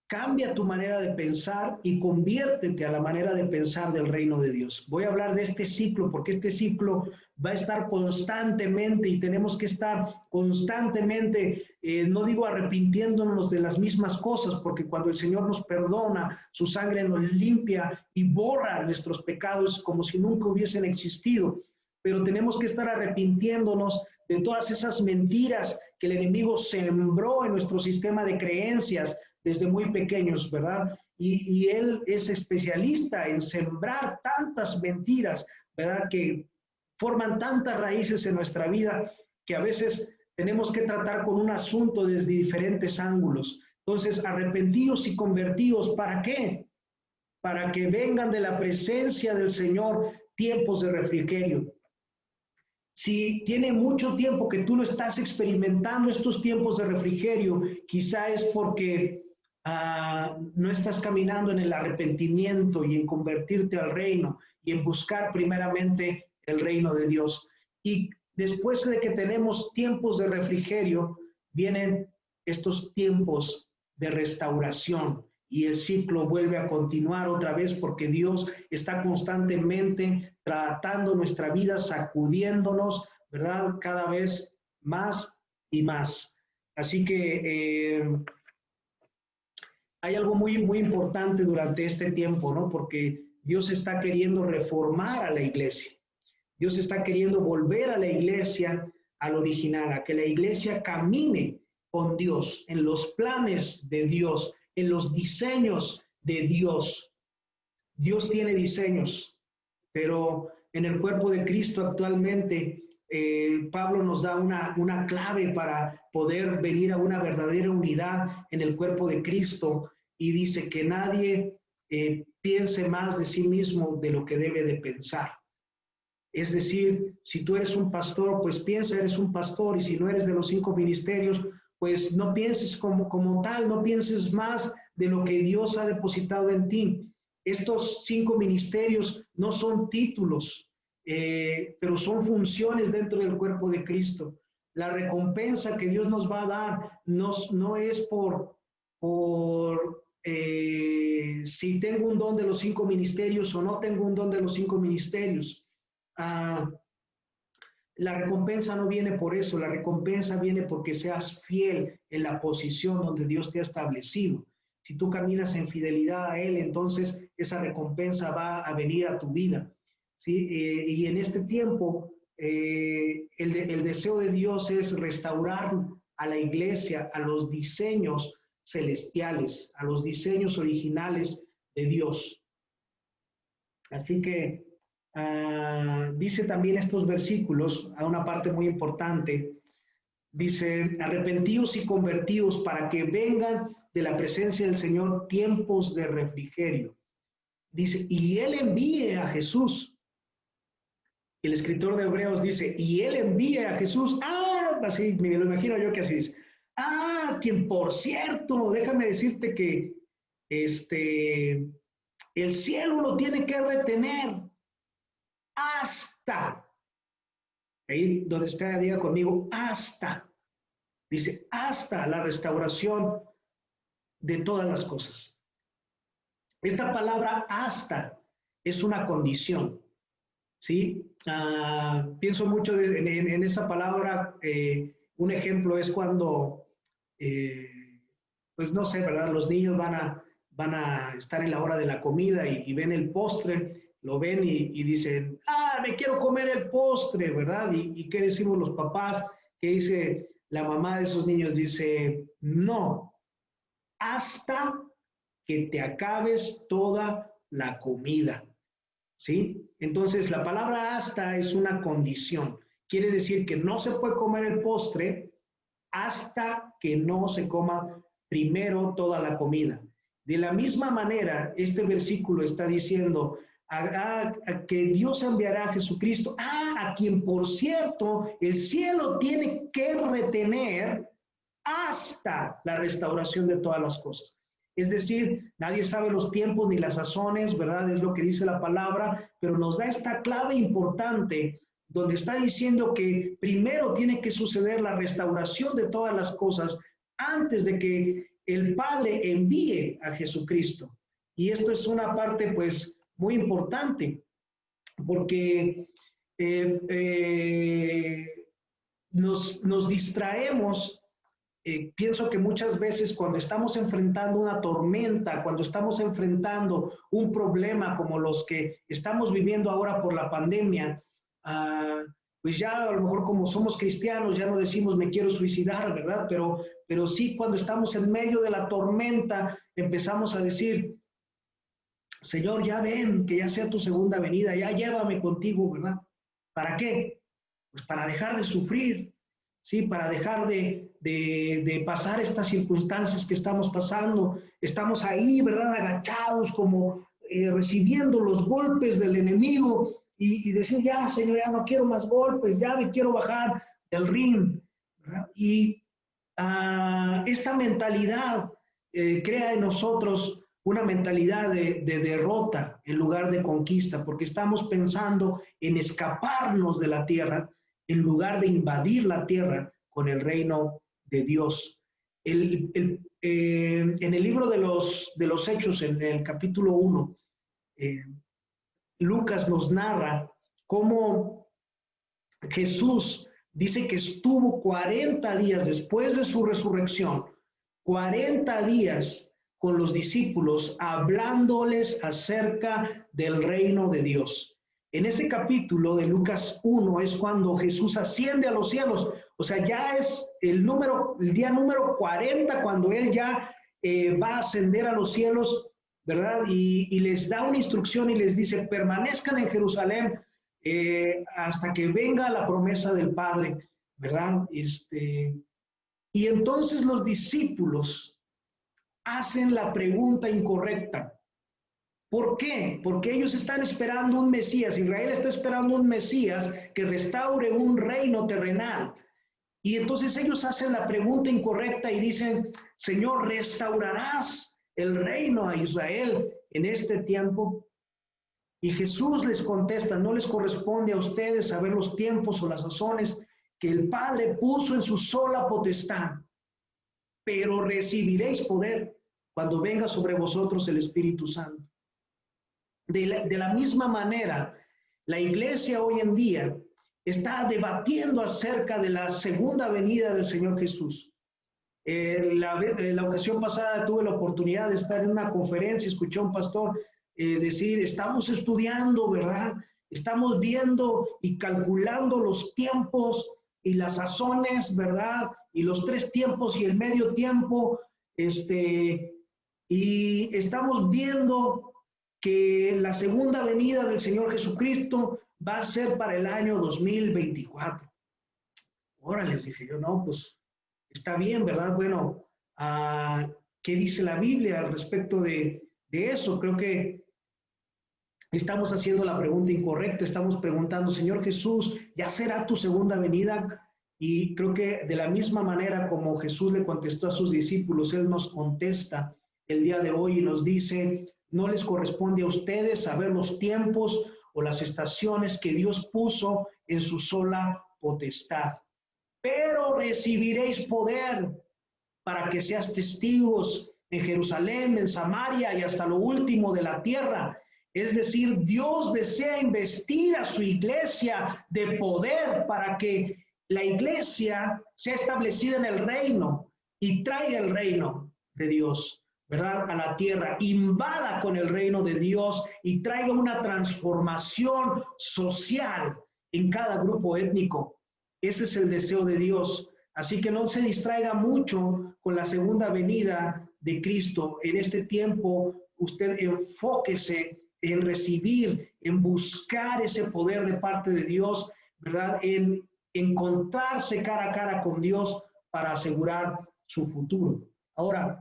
Cambia tu manera de pensar y conviértete a la manera de pensar del reino de Dios. Voy a hablar de este ciclo porque este ciclo va a estar constantemente y tenemos que estar constantemente, no digo arrepintiéndonos de las mismas cosas, porque cuando el Señor nos perdona, su sangre nos limpia y borra nuestros pecados como si nunca hubiesen existido, pero tenemos que estar arrepintiéndonos de todas esas mentiras que el enemigo sembró en nuestro sistema de creencias desde muy pequeños, ¿verdad? Y él es especialista en sembrar tantas mentiras, ¿verdad? Que forman tantas raíces en nuestra vida que a veces tenemos que tratar con un asunto desde diferentes ángulos. Entonces, arrepentidos y convertidos, ¿para qué? Para que vengan de la presencia del Señor tiempos de refrigerio. Si tiene mucho tiempo que tú no estás experimentando estos tiempos de refrigerio, quizá es porque no estás caminando en el arrepentimiento y en convertirte al reino y en buscar primeramente el reino de Dios. Y después de que tenemos tiempos de refrigerio, vienen estos tiempos de restauración y el ciclo vuelve a continuar otra vez porque Dios está constantemente tratando nuestra vida, sacudiéndonos, ¿verdad? Cada vez más y más. Así que hay algo muy, muy importante durante este tiempo, ¿no? Porque Dios está queriendo reformar a la iglesia. Dios está queriendo volver a la iglesia al original, a que la iglesia camine con Dios, en los planes de Dios, en los diseños de Dios. Dios tiene diseños, pero en el cuerpo de Cristo actualmente, Pablo nos da una clave para poder venir a una verdadera unidad en el cuerpo de Cristo, y dice que nadie piense más de sí mismo de lo que debe de pensar. Es decir, si tú eres un pastor, pues piensa, eres un pastor, y si no eres de los 5 ministerios, pues no pienses como tal, no pienses más de lo que Dios ha depositado en ti. Estos 5 ministerios no son títulos, pero son funciones dentro del cuerpo de Cristo. La recompensa que Dios nos va a dar no es por si tengo un don de los 5 ministerios o no tengo un don de los 5 ministerios. La recompensa no viene por eso, la recompensa viene porque seas fiel en la posición donde Dios te ha establecido. Si tú caminas en fidelidad a Él, entonces esa recompensa va a venir a tu vida, ¿sí? Y en este tiempo, el deseo de Dios es restaurar a la iglesia, a los diseños celestiales, a los diseños originales de Dios. Así que dice también estos versículos, a una parte muy importante, dice: arrepentíos y convertíos para que vengan de la presencia del Señor tiempos de refrigerio. Dice, y Él envíe a Jesús. El escritor de Hebreos dice, y Él envíe a Jesús. Así me lo imagino yo que así dice. Quien por cierto, déjame decirte que el cielo lo tiene que retener hasta, ahí donde está, diga conmigo, hasta, dice, hasta la restauración de todas las cosas. Esta palabra hasta es una condición, ¿sí? Pienso mucho en esa palabra. Un ejemplo es cuando, pues no sé, ¿verdad? Los niños van a estar en la hora de la comida y ven el postre, lo ven y dicen, me quiero comer el postre, ¿verdad? ¿Y qué decimos los papás? ¿Qué dice la mamá de esos niños? Dice, no, hasta que te acabes toda la comida, ¿sí? Entonces, la palabra hasta es una condición. Quiere decir que no se puede comer el postre hasta que no se coma primero toda la comida. De la misma manera, este versículo está diciendo que Dios enviará a Jesucristo, a quien, por cierto, el cielo tiene que retener hasta la restauración de todas las cosas. Es decir, nadie sabe los tiempos ni las sazones, ¿verdad? Es lo que dice la palabra, pero nos da esta clave importante donde está diciendo que primero tiene que suceder la restauración de todas las cosas antes de que el Padre envíe a Jesucristo. Y esto es una parte, pues, muy importante, porque nos distraemos. Pienso que muchas veces cuando estamos enfrentando una tormenta, cuando estamos enfrentando un problema como los que estamos viviendo ahora por la pandemia, pues ya a lo mejor como somos cristianos ya no decimos me quiero suicidar, ¿verdad? Pero sí, cuando estamos en medio de la tormenta empezamos a decir, Señor, ya ven, que ya sea tu segunda venida, ya llévame contigo, ¿verdad? ¿Para qué? Pues para dejar de sufrir, ¿sí? Para dejar de pasar estas circunstancias que estamos pasando. Estamos ahí, ¿verdad? Agachados, como recibiendo los golpes del enemigo y decir, ya, Señor, ya no quiero más golpes, ya me quiero bajar del ring, ¿verdad? Y esta mentalidad crea en nosotros una mentalidad de derrota en lugar de conquista, porque estamos pensando en escaparnos de la tierra en lugar de invadir la tierra con el reino de Dios. En el libro de los Hechos, en el capítulo 1, Lucas nos narra cómo Jesús dice que estuvo 40 días después de su resurrección, 40 días con los discípulos hablándoles acerca del reino de Dios. En ese capítulo de Lucas 1 es cuando Jesús asciende a los cielos. O sea, ya es el día número 40 cuando Él ya va a ascender a los cielos, ¿verdad? Y les da una instrucción y les dice, permanezcan en Jerusalén hasta que venga la promesa del Padre, ¿verdad? Y entonces los discípulos hacen la pregunta incorrecta. ¿Por qué? Porque ellos están esperando un Mesías. Israel está esperando un Mesías que restaure un reino terrenal. Y entonces ellos hacen la pregunta incorrecta y dicen, Señor, ¿restaurarás el reino a Israel en este tiempo? Y Jesús les contesta, no les corresponde a ustedes saber los tiempos o las sazones que el Padre puso en su sola potestad, pero recibiréis poder cuando venga sobre vosotros el Espíritu Santo. De la misma manera, la iglesia hoy en día está debatiendo acerca de la segunda venida del Señor Jesús. La ocasión pasada tuve la oportunidad de estar en una conferencia, escuché a un pastor decir, estamos estudiando, ¿verdad? Estamos viendo y calculando los tiempos y las sazones, ¿verdad? Y los 3 tiempos y el medio tiempo, y estamos viendo que la segunda venida del Señor Jesucristo va a ser para el año 2024. Ahora les dije yo, no, pues está bien, ¿verdad? Bueno, ¿qué dice la Biblia al respecto de eso? Creo que estamos haciendo la pregunta incorrecta, estamos preguntando, Señor Jesús, ¿ya será tu segunda venida? Y creo que de la misma manera como Jesús le contestó a sus discípulos, Él nos contesta el día de hoy y nos dice, no les corresponde a ustedes saber los tiempos o las estaciones que Dios puso en su sola potestad, pero recibiréis poder para que seas testigos en Jerusalén, en Samaria y hasta lo último de la tierra. Es decir, Dios desea investir a su iglesia de poder para que la iglesia sea establecida en el reino y traiga el reino de Dios, ¿verdad? A la tierra, invada con el reino de Dios y traiga una transformación social en cada grupo étnico. Ese es el deseo de Dios. Así que no se distraiga mucho con la segunda venida de Cristo. En este tiempo, usted enfóquese en recibir, en buscar ese poder de parte de Dios, ¿verdad? En encontrarse cara a cara con Dios para asegurar su futuro. Ahora,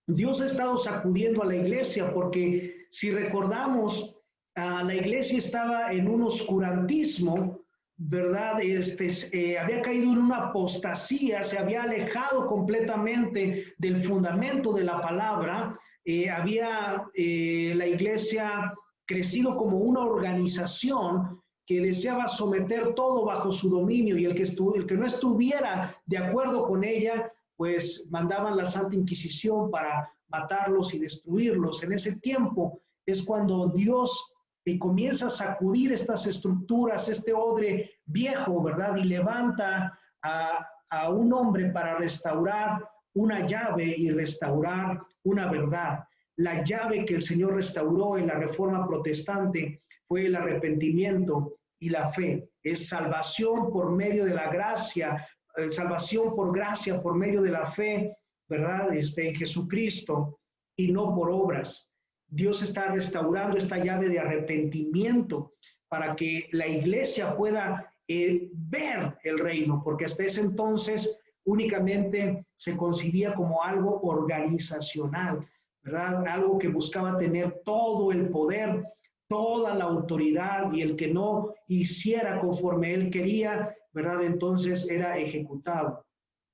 Dios ha estado sacudiendo a la iglesia porque si recordamos, la iglesia estaba en un oscurantismo, ¿verdad? Había caído en una apostasía, se había alejado completamente del fundamento de la palabra, la iglesia crecido como una organización que deseaba someter todo bajo su dominio y el que no estuviera de acuerdo con ella, pues mandaban la Santa Inquisición para matarlos y destruirlos. En ese tiempo es cuando Dios comienza a sacudir estas estructuras, este odre viejo, ¿verdad? Y levanta a un hombre para restaurar una llave y restaurar una verdad. La llave que el Señor restauró en la Reforma Protestante fue el arrepentimiento y la fe. Es salvación por medio de la gracia, salvación por gracia, por medio de la fe, ¿verdad? En Jesucristo y no por obras. Dios está restaurando esta llave de arrepentimiento para que la iglesia pueda ver el reino, porque hasta ese entonces únicamente se concibía como algo organizacional, ¿verdad? Algo que buscaba tener todo el poder, toda la autoridad, y el que no hiciera conforme él quería, ¿verdad? Entonces era ejecutado.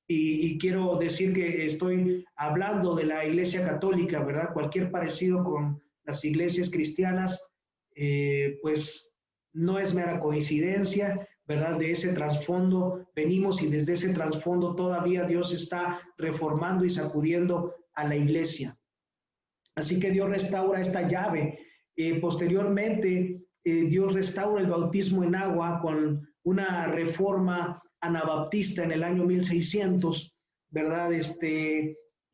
Y quiero decir que estoy hablando de la Iglesia Católica, ¿verdad? Cualquier parecido con las iglesias cristianas, pues no es mera coincidencia, ¿verdad? De ese trasfondo venimos y desde ese trasfondo todavía Dios está reformando y sacudiendo a la iglesia. Así que Dios restaura esta llave. Posteriormente, Dios restaura el bautismo en agua con una reforma anabaptista en el año 1600, ¿verdad?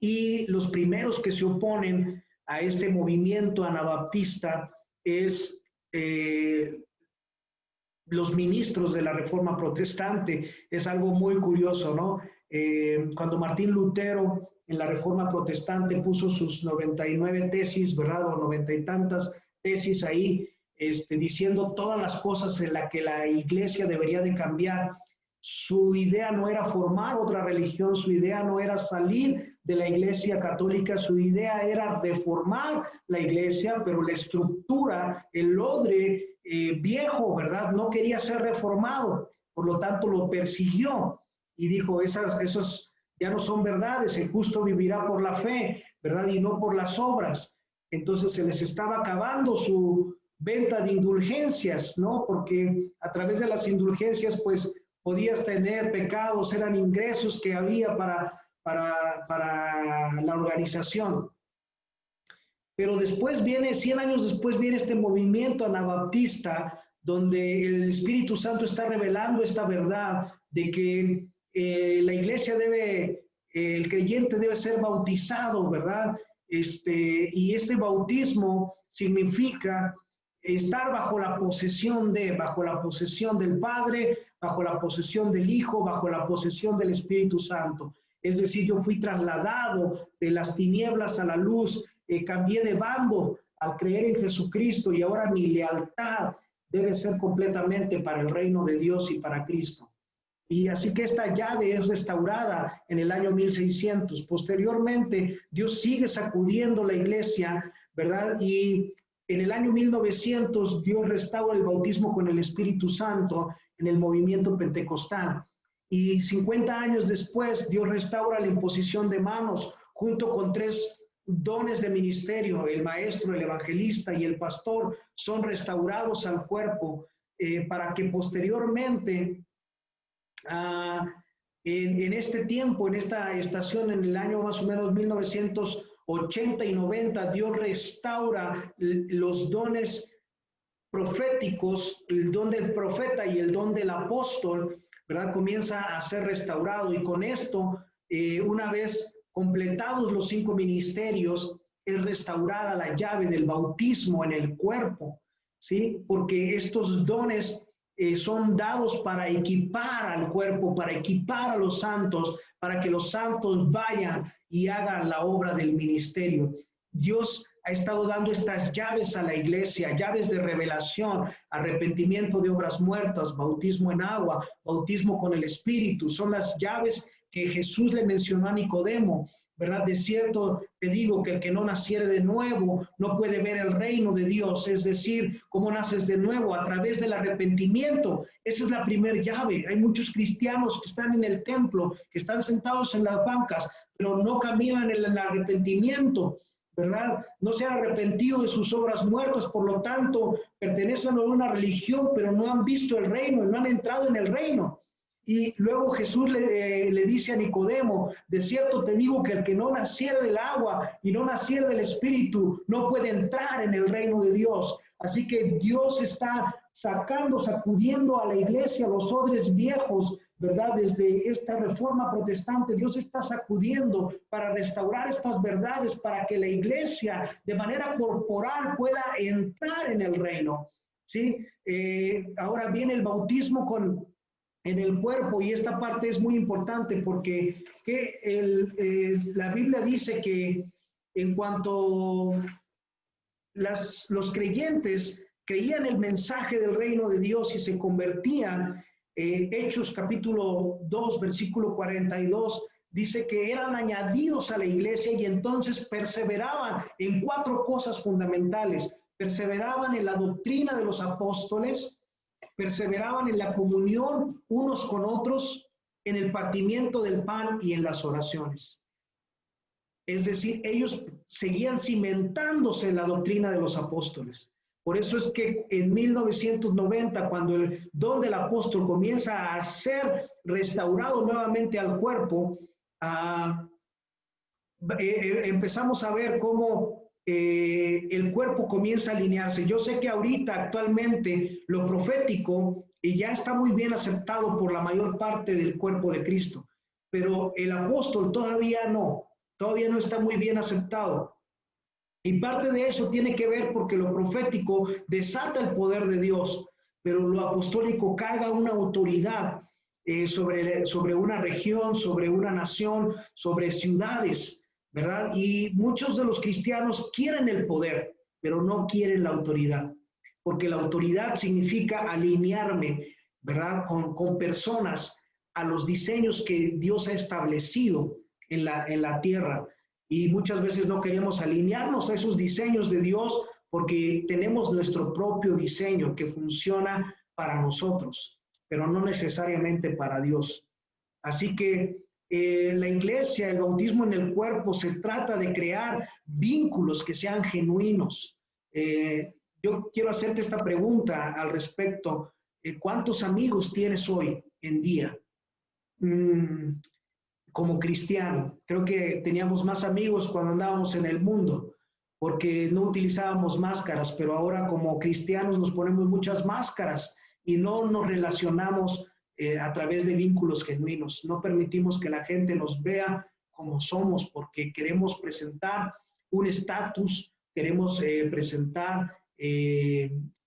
Y los primeros que se oponen a este movimiento anabaptista es los ministros de la Reforma Protestante. Es algo muy curioso, ¿no? Cuando Martín Lutero en la Reforma Protestante puso sus 99 tesis, ¿verdad? O 90 y tantas tesis ahí, diciendo todas las cosas en las que la iglesia debería de cambiar. Su idea no era formar otra religión, su idea no era salir de la iglesia católica, su idea era reformar la iglesia, pero la estructura, el odre viejo, ¿verdad? No quería ser reformado, por lo tanto lo persiguió y dijo, esos ya no son verdades, el justo vivirá por la fe, ¿verdad? Y no por las obras. Entonces se les estaba acabando su venta de indulgencias, ¿no? Porque a través de las indulgencias, pues, podías tener pecados, eran ingresos que había para la organización. Pero después viene, 100 años después viene este movimiento anabaptista, donde el Espíritu Santo está revelando esta verdad de que la iglesia debe, el creyente debe ser bautizado, ¿verdad? Y este bautismo significa estar bajo la posesión del Padre, bajo la posesión del Hijo, bajo la posesión del Espíritu Santo. Es decir, yo fui trasladado de las tinieblas a la luz, cambié de bando al creer en Jesucristo y ahora mi lealtad debe ser completamente para el reino de Dios y para Cristo. Y así que esta llave es restaurada en el año 1600. Posteriormente, Dios sigue sacudiendo la iglesia, ¿verdad? Y en el año 1900, Dios restaura el bautismo con el Espíritu Santo en el movimiento pentecostal. Y 50 años después, Dios restaura la imposición de manos junto con 3 dones de ministerio, el maestro, el evangelista y el pastor, son restaurados al cuerpo para que posteriormente, en este tiempo, en esta estación, en el año más o menos 1980 y 90, Dios restaura los dones proféticos, el don del profeta y el don del apóstol, ¿verdad? Comienza a ser restaurado y con esto, una vez completados los 5 ministerios, es restaurada la llave del bautismo en el cuerpo, ¿sí? Porque estos dones son dados para equipar al cuerpo, para equipar a los santos, para que los santos vayan y hagan la obra del ministerio. Dios ha estado dando estas llaves a la iglesia, llaves de revelación, arrepentimiento de obras muertas, bautismo en agua, bautismo con el Espíritu. Son las llaves que Jesús le mencionó a Nicodemo, ¿verdad? De cierto te digo que el que no naciere de nuevo no puede ver el reino de Dios. Es decir, ¿cómo naces de nuevo? A través del arrepentimiento. Esa es la primera llave. Hay muchos cristianos que están en el templo, que están sentados en las bancas, pero no caminan en el arrepentimiento, ¿verdad? No se han arrepentido de sus obras muertas, por lo tanto, pertenecen a una religión, pero no han visto el reino, no han entrado en el reino. Y luego Jesús le dice a Nicodemo, de cierto te digo que el que no naciera del agua y no naciera del Espíritu, no puede entrar en el reino de Dios. Así que Dios está sacudiendo a la iglesia los odres viejos, ¿verdad? Desde esta reforma protestante, Dios está sacudiendo para restaurar estas verdades, para que la iglesia de manera corporal pueda entrar en el reino, ¿sí? Ahora viene el bautismo en el cuerpo, y esta parte es muy importante porque la Biblia dice que en cuanto los creyentes creían el mensaje del reino de Dios y se convertían, Hechos capítulo 2, versículo 42, dice que eran añadidos a la iglesia y entonces perseveraban en 4 cosas fundamentales. Perseveraban en la doctrina de los apóstoles, perseveraban en la comunión unos con otros, en el partimiento del pan y en las oraciones. Es decir, ellos seguían cimentándose en la doctrina de los apóstoles. Por eso es que en 1990, cuando el don del apóstol comienza a ser restaurado nuevamente al cuerpo, empezamos a ver cómo el cuerpo comienza a alinearse. Yo sé que ahorita, actualmente, lo profético ya está muy bien aceptado por la mayor parte del cuerpo de Cristo, pero el apóstol todavía no está muy bien aceptado. Y parte de eso tiene que ver porque lo profético desata el poder de Dios, pero lo apostólico carga una autoridad sobre una región, sobre una nación, sobre ciudades, ¿verdad? Y muchos de los cristianos quieren el poder, pero no quieren la autoridad, porque la autoridad significa alinearme, ¿verdad? Con personas a los diseños que Dios ha establecido en la tierra. Y muchas veces no queremos alinearnos a esos diseños de Dios porque tenemos nuestro propio diseño que funciona para nosotros, pero no necesariamente para Dios. Así que la iglesia, el bautismo en el cuerpo, se trata de crear vínculos que sean genuinos. Yo quiero hacerte esta pregunta al respecto. ¿Cuántos amigos tienes hoy en día? Como cristiano, creo que teníamos más amigos cuando andábamos en el mundo, porque no utilizábamos máscaras, pero ahora como cristianos nos ponemos muchas máscaras y no nos relacionamos a través de vínculos genuinos. No permitimos que la gente nos vea como somos, porque queremos presentar un estatus, queremos presentar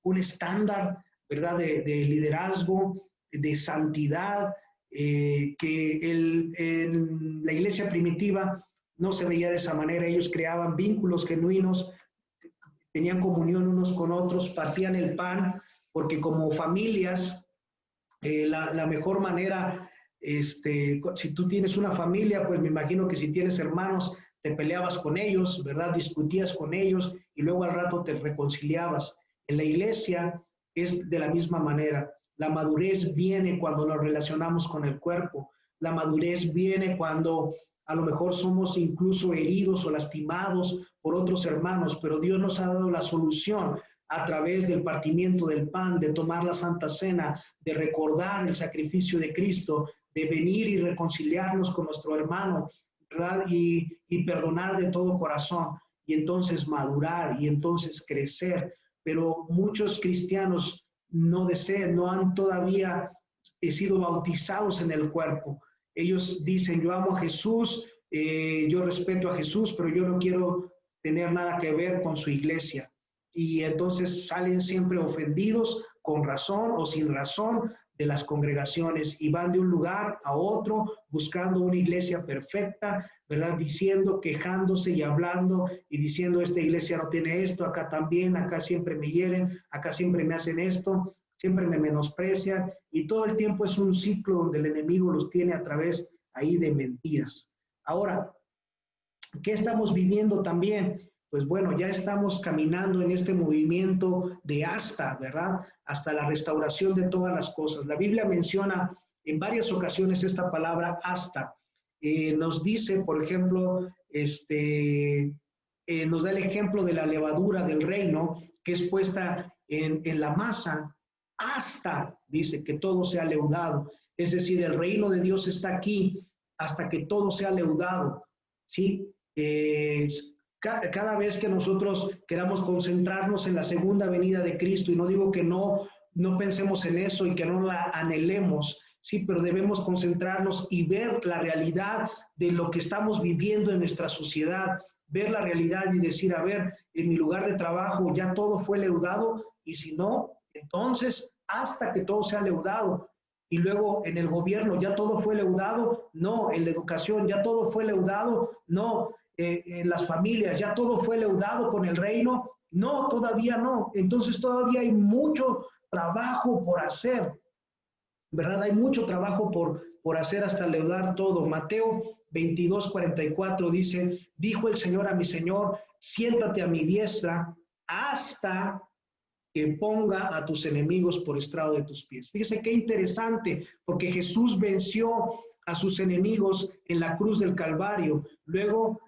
un estándar, ¿verdad?, de liderazgo, de santidad, que en la iglesia primitiva no se veía de esa manera. Ellos creaban vínculos genuinos, tenían comunión unos con otros, partían el pan, porque como familias, la mejor manera, si tú tienes una familia, pues me imagino que si tienes hermanos, te peleabas con ellos, ¿verdad? Discutías con ellos y luego al rato te reconciliabas. En la iglesia es de la misma manera. La madurez viene cuando nos relacionamos con el cuerpo. La madurez viene cuando a lo mejor somos incluso heridos o lastimados por otros hermanos, pero Dios nos ha dado la solución a través del partimiento del pan, de tomar la Santa Cena, de recordar el sacrificio de Cristo, de venir y reconciliarnos con nuestro hermano, ¿verdad? Y perdonar de todo corazón, y entonces madurar, y entonces crecer. Pero muchos cristianos no desean, no han todavía sido bautizados en el cuerpo. Ellos dicen, yo amo a Jesús, yo respeto a Jesús, pero yo no quiero tener nada que ver con su iglesia. Y entonces salen siempre ofendidos, con razón o sin razón, de las congregaciones y van de un lugar a otro buscando una iglesia perfecta, ¿verdad? Diciendo, quejándose y hablando y diciendo, esta iglesia no tiene esto, acá también, acá siempre me hieren, acá siempre me hacen esto, siempre me menosprecian, y todo el tiempo es un ciclo donde el enemigo los tiene a través ahí de mentiras. Ahora, ¿qué estamos viviendo también? Pues bueno, ya estamos caminando en este movimiento de hasta, ¿verdad? Hasta la restauración de todas las cosas. La Biblia menciona en varias ocasiones esta palabra hasta. Nos dice, por ejemplo, nos da el ejemplo de la levadura del reino que es puesta en la masa hasta, dice, que todo sea leudado. Es decir, el reino de Dios está aquí hasta que todo sea leudado, ¿sí? Cada vez que nosotros queramos concentrarnos en la segunda venida de Cristo, y no digo que no pensemos en eso y que no la anhelemos, sí, pero debemos concentrarnos y ver la realidad de lo que estamos viviendo en nuestra sociedad, ver la realidad y decir, a ver, en mi lugar de trabajo ya todo fue leudado, y si no, entonces hasta que todo sea leudado. Y luego en el gobierno ya todo fue leudado, no, en la educación ya todo fue leudado, no, en las familias ya todo fue leudado con el reino, no, todavía no. Entonces todavía hay mucho trabajo por hacer, ¿verdad? Hay mucho trabajo por hacer hasta leudar todo. Mateo 22:44 dice, dijo el Señor a mi Señor, siéntate a mi diestra hasta que ponga a tus enemigos por estrado de tus pies. Fíjese qué interesante, porque Jesús venció a sus enemigos en la cruz del Calvario. Luego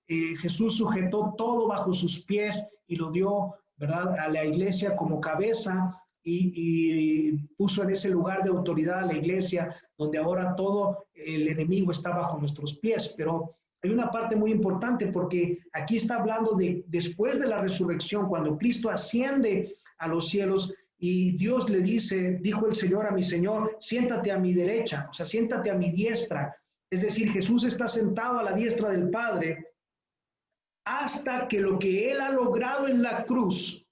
Jesús sujetó todo bajo sus pies y lo dio, ¿verdad?, a la iglesia como cabeza, y puso en ese lugar de autoridad a la iglesia, donde ahora todo el enemigo está bajo nuestros pies. Pero hay una parte muy importante, porque aquí está hablando de después de la resurrección, cuando Cristo asciende a los cielos y Dios le dice, dijo el Señor a mi Señor, siéntate a mi derecha, o sea, siéntate a mi diestra. Es decir, Jesús está sentado a la diestra del Padre hasta que lo que Él ha logrado en la cruz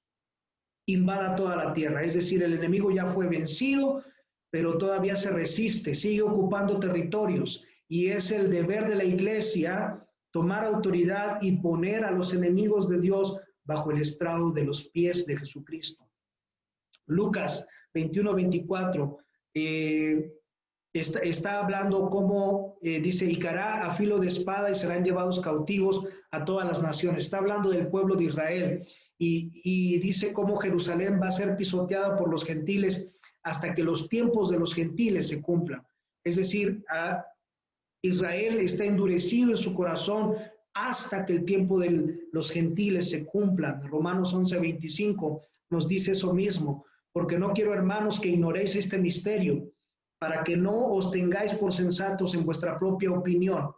invada toda la tierra. Es decir, el enemigo ya fue vencido, pero todavía se resiste, sigue ocupando territorios. Y es el deber de la iglesia tomar autoridad y poner a los enemigos de Dios bajo el estrado de los pies de Jesucristo. Lucas 21-24 está hablando cómo dice, y caerá a filo de espada y serán llevados cautivos a todas las naciones. Está hablando del pueblo de Israel y dice cómo Jerusalén va a ser pisoteada por los gentiles hasta que los tiempos de los gentiles se cumplan. Es decir, Israel está endurecido en su corazón hasta que el tiempo de los gentiles se cumplan. Romanos 11:25 nos dice eso mismo, porque no quiero, hermanos, que ignoréis este misterio, para que no os tengáis por sensatos en vuestra propia opinión,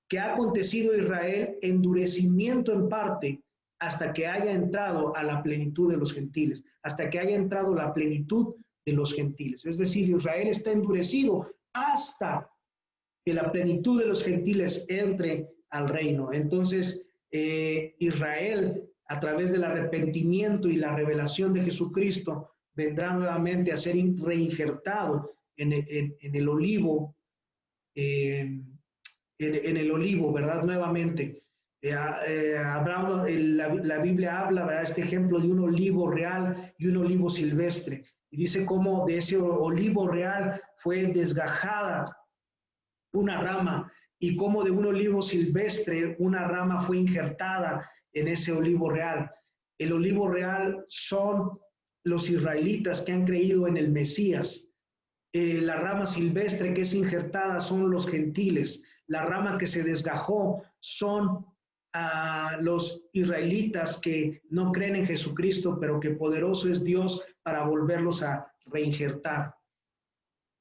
que ha acontecido a Israel endurecimiento en parte hasta que haya entrado a la plenitud de los gentiles, hasta que haya entrado la plenitud de los gentiles. Es decir, Israel está endurecido hasta que la plenitud de los gentiles entre al reino. Entonces, Israel, a través del arrepentimiento y la revelación de Jesucristo, vendrá nuevamente a ser reinjertado en el olivo, en el olivo, ¿verdad? Nuevamente. La Biblia habla, ¿verdad? Este ejemplo de un olivo real y un olivo silvestre. Y dice cómo de ese olivo real fue desgajada una rama y cómo de un olivo silvestre una rama fue injertada en ese olivo real. El olivo real son los israelitas que han creído en el Mesías. La rama silvestre que es injertada son los gentiles. La rama que se desgajó son los israelitas que no creen en Jesucristo, pero que poderoso es Dios para volverlos a reinjertar.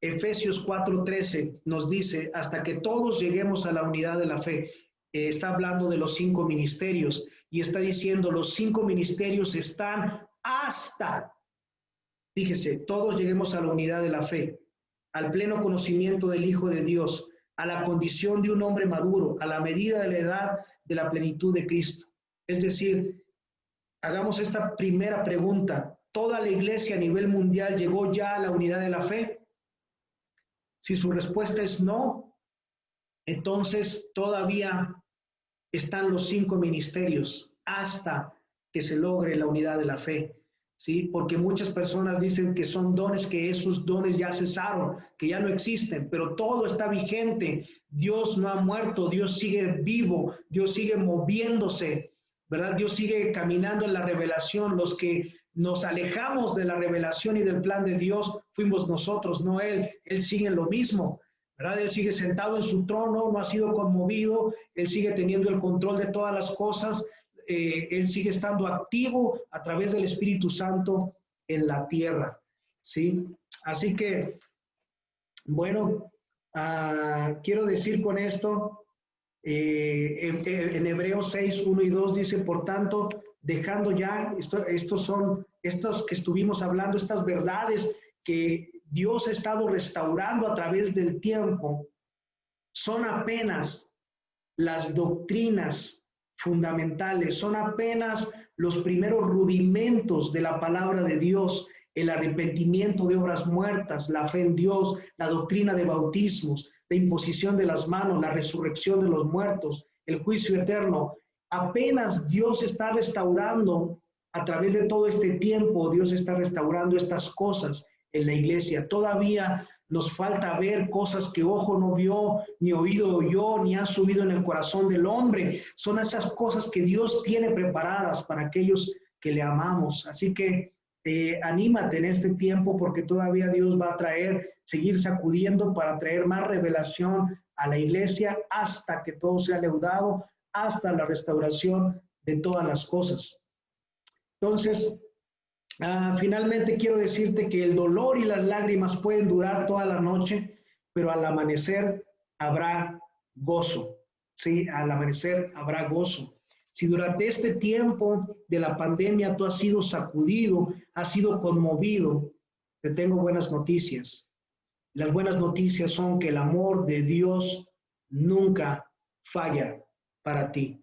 Efesios 4:13 nos dice, hasta que todos lleguemos a la unidad de la fe. Está hablando de los 5 ministerios y está diciendo, los 5 ministerios están hasta, fíjese, todos lleguemos a la unidad de la fe, al pleno conocimiento del Hijo de Dios, a la condición de un hombre maduro, a la medida de la edad de la plenitud de Cristo. Es decir, hagamos esta primera pregunta, ¿toda la iglesia a nivel mundial llegó ya a la unidad de la fe? Si su respuesta es no, entonces todavía están los 5 ministerios hasta que se logre la unidad de la fe, ¿sí? Porque muchas personas dicen que son dones, que esos dones ya cesaron, que ya no existen, pero todo está vigente. Dios no ha muerto, Dios sigue vivo, Dios sigue moviéndose, ¿verdad? Dios sigue caminando en la revelación. Los que nos alejamos de la revelación y del plan de Dios fuimos nosotros, no Él. Él sigue en lo mismo, ¿verdad? Él sigue sentado en su trono, no ha sido conmovido, Él sigue teniendo el control de todas las cosas, Él sigue estando activo a través del Espíritu Santo en la tierra, ¿sí? Así que, bueno, quiero decir con esto, en Hebreos 6:1 y 2 dice, por tanto, dejando ya, estos que estuvimos hablando, estas verdades que Dios ha estado restaurando a través del tiempo, son apenas las doctrinas fundamentales, son apenas los primeros rudimentos de la palabra de Dios, el arrepentimiento de obras muertas, la fe en Dios, la doctrina de bautismos, la imposición de las manos, la resurrección de los muertos, el juicio eterno. Apenas Dios está restaurando a través de todo este tiempo, Dios está restaurando estas cosas en la iglesia. Todavía nos falta ver cosas que ojo no vio, ni oído oyó, ni han subido en el corazón del hombre. Son esas cosas que Dios tiene preparadas para aquellos que le amamos. Así que anímate en este tiempo, porque todavía Dios va a seguir sacudiendo para traer más revelación a la iglesia hasta que todo sea leudado, hasta la restauración de todas las cosas. Entonces, finalmente quiero decirte que el dolor y las lágrimas pueden durar toda la noche, pero al amanecer habrá gozo, ¿sí? Al amanecer habrá gozo. Si durante este tiempo de la pandemia tú has sido sacudido, has sido conmovido, te tengo buenas noticias. Las buenas noticias son que el amor de Dios nunca falla para ti.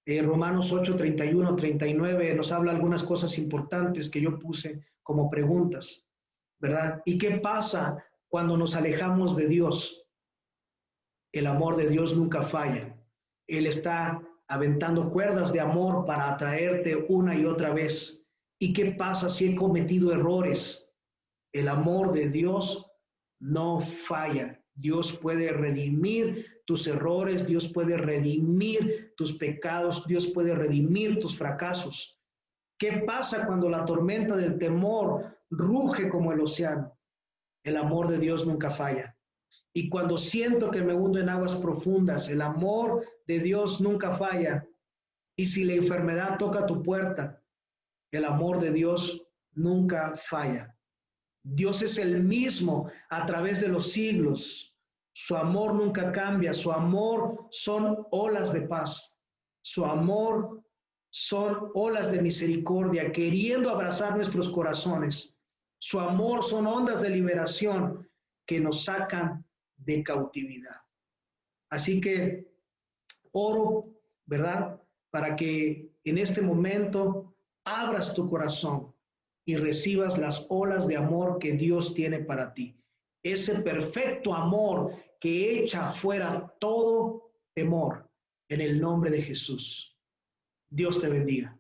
Romanos 8, 31, 39 nos habla algunas cosas importantes que yo puse como preguntas, ¿verdad? ¿Y qué pasa cuando nos alejamos de Dios? El amor de Dios nunca falla. Él está aventando cuerdas de amor para atraerte una y otra vez. ¿Y qué pasa si he cometido errores? El amor de Dios no falla. Dios puede redimir tus errores, Dios puede redimir tus pecados, Dios puede redimir tus fracasos. ¿Qué pasa cuando la tormenta del temor ruge como el océano? El amor de Dios nunca falla. Y cuando siento que me hundo en aguas profundas, el amor de Dios nunca falla. Y si la enfermedad toca tu puerta, el amor de Dios nunca falla. Dios es el mismo a través de los siglos. Su amor nunca cambia. Su amor son olas de paz. Su amor son olas de misericordia, queriendo abrazar nuestros corazones. Su amor son ondas de liberación que nos sacan de cautividad. Así que oro, ¿verdad? Para que en este momento abras tu corazón y recibas las olas de amor que Dios tiene para ti. Ese perfecto amor que echa fuera todo temor en el nombre de Jesús. Dios te bendiga.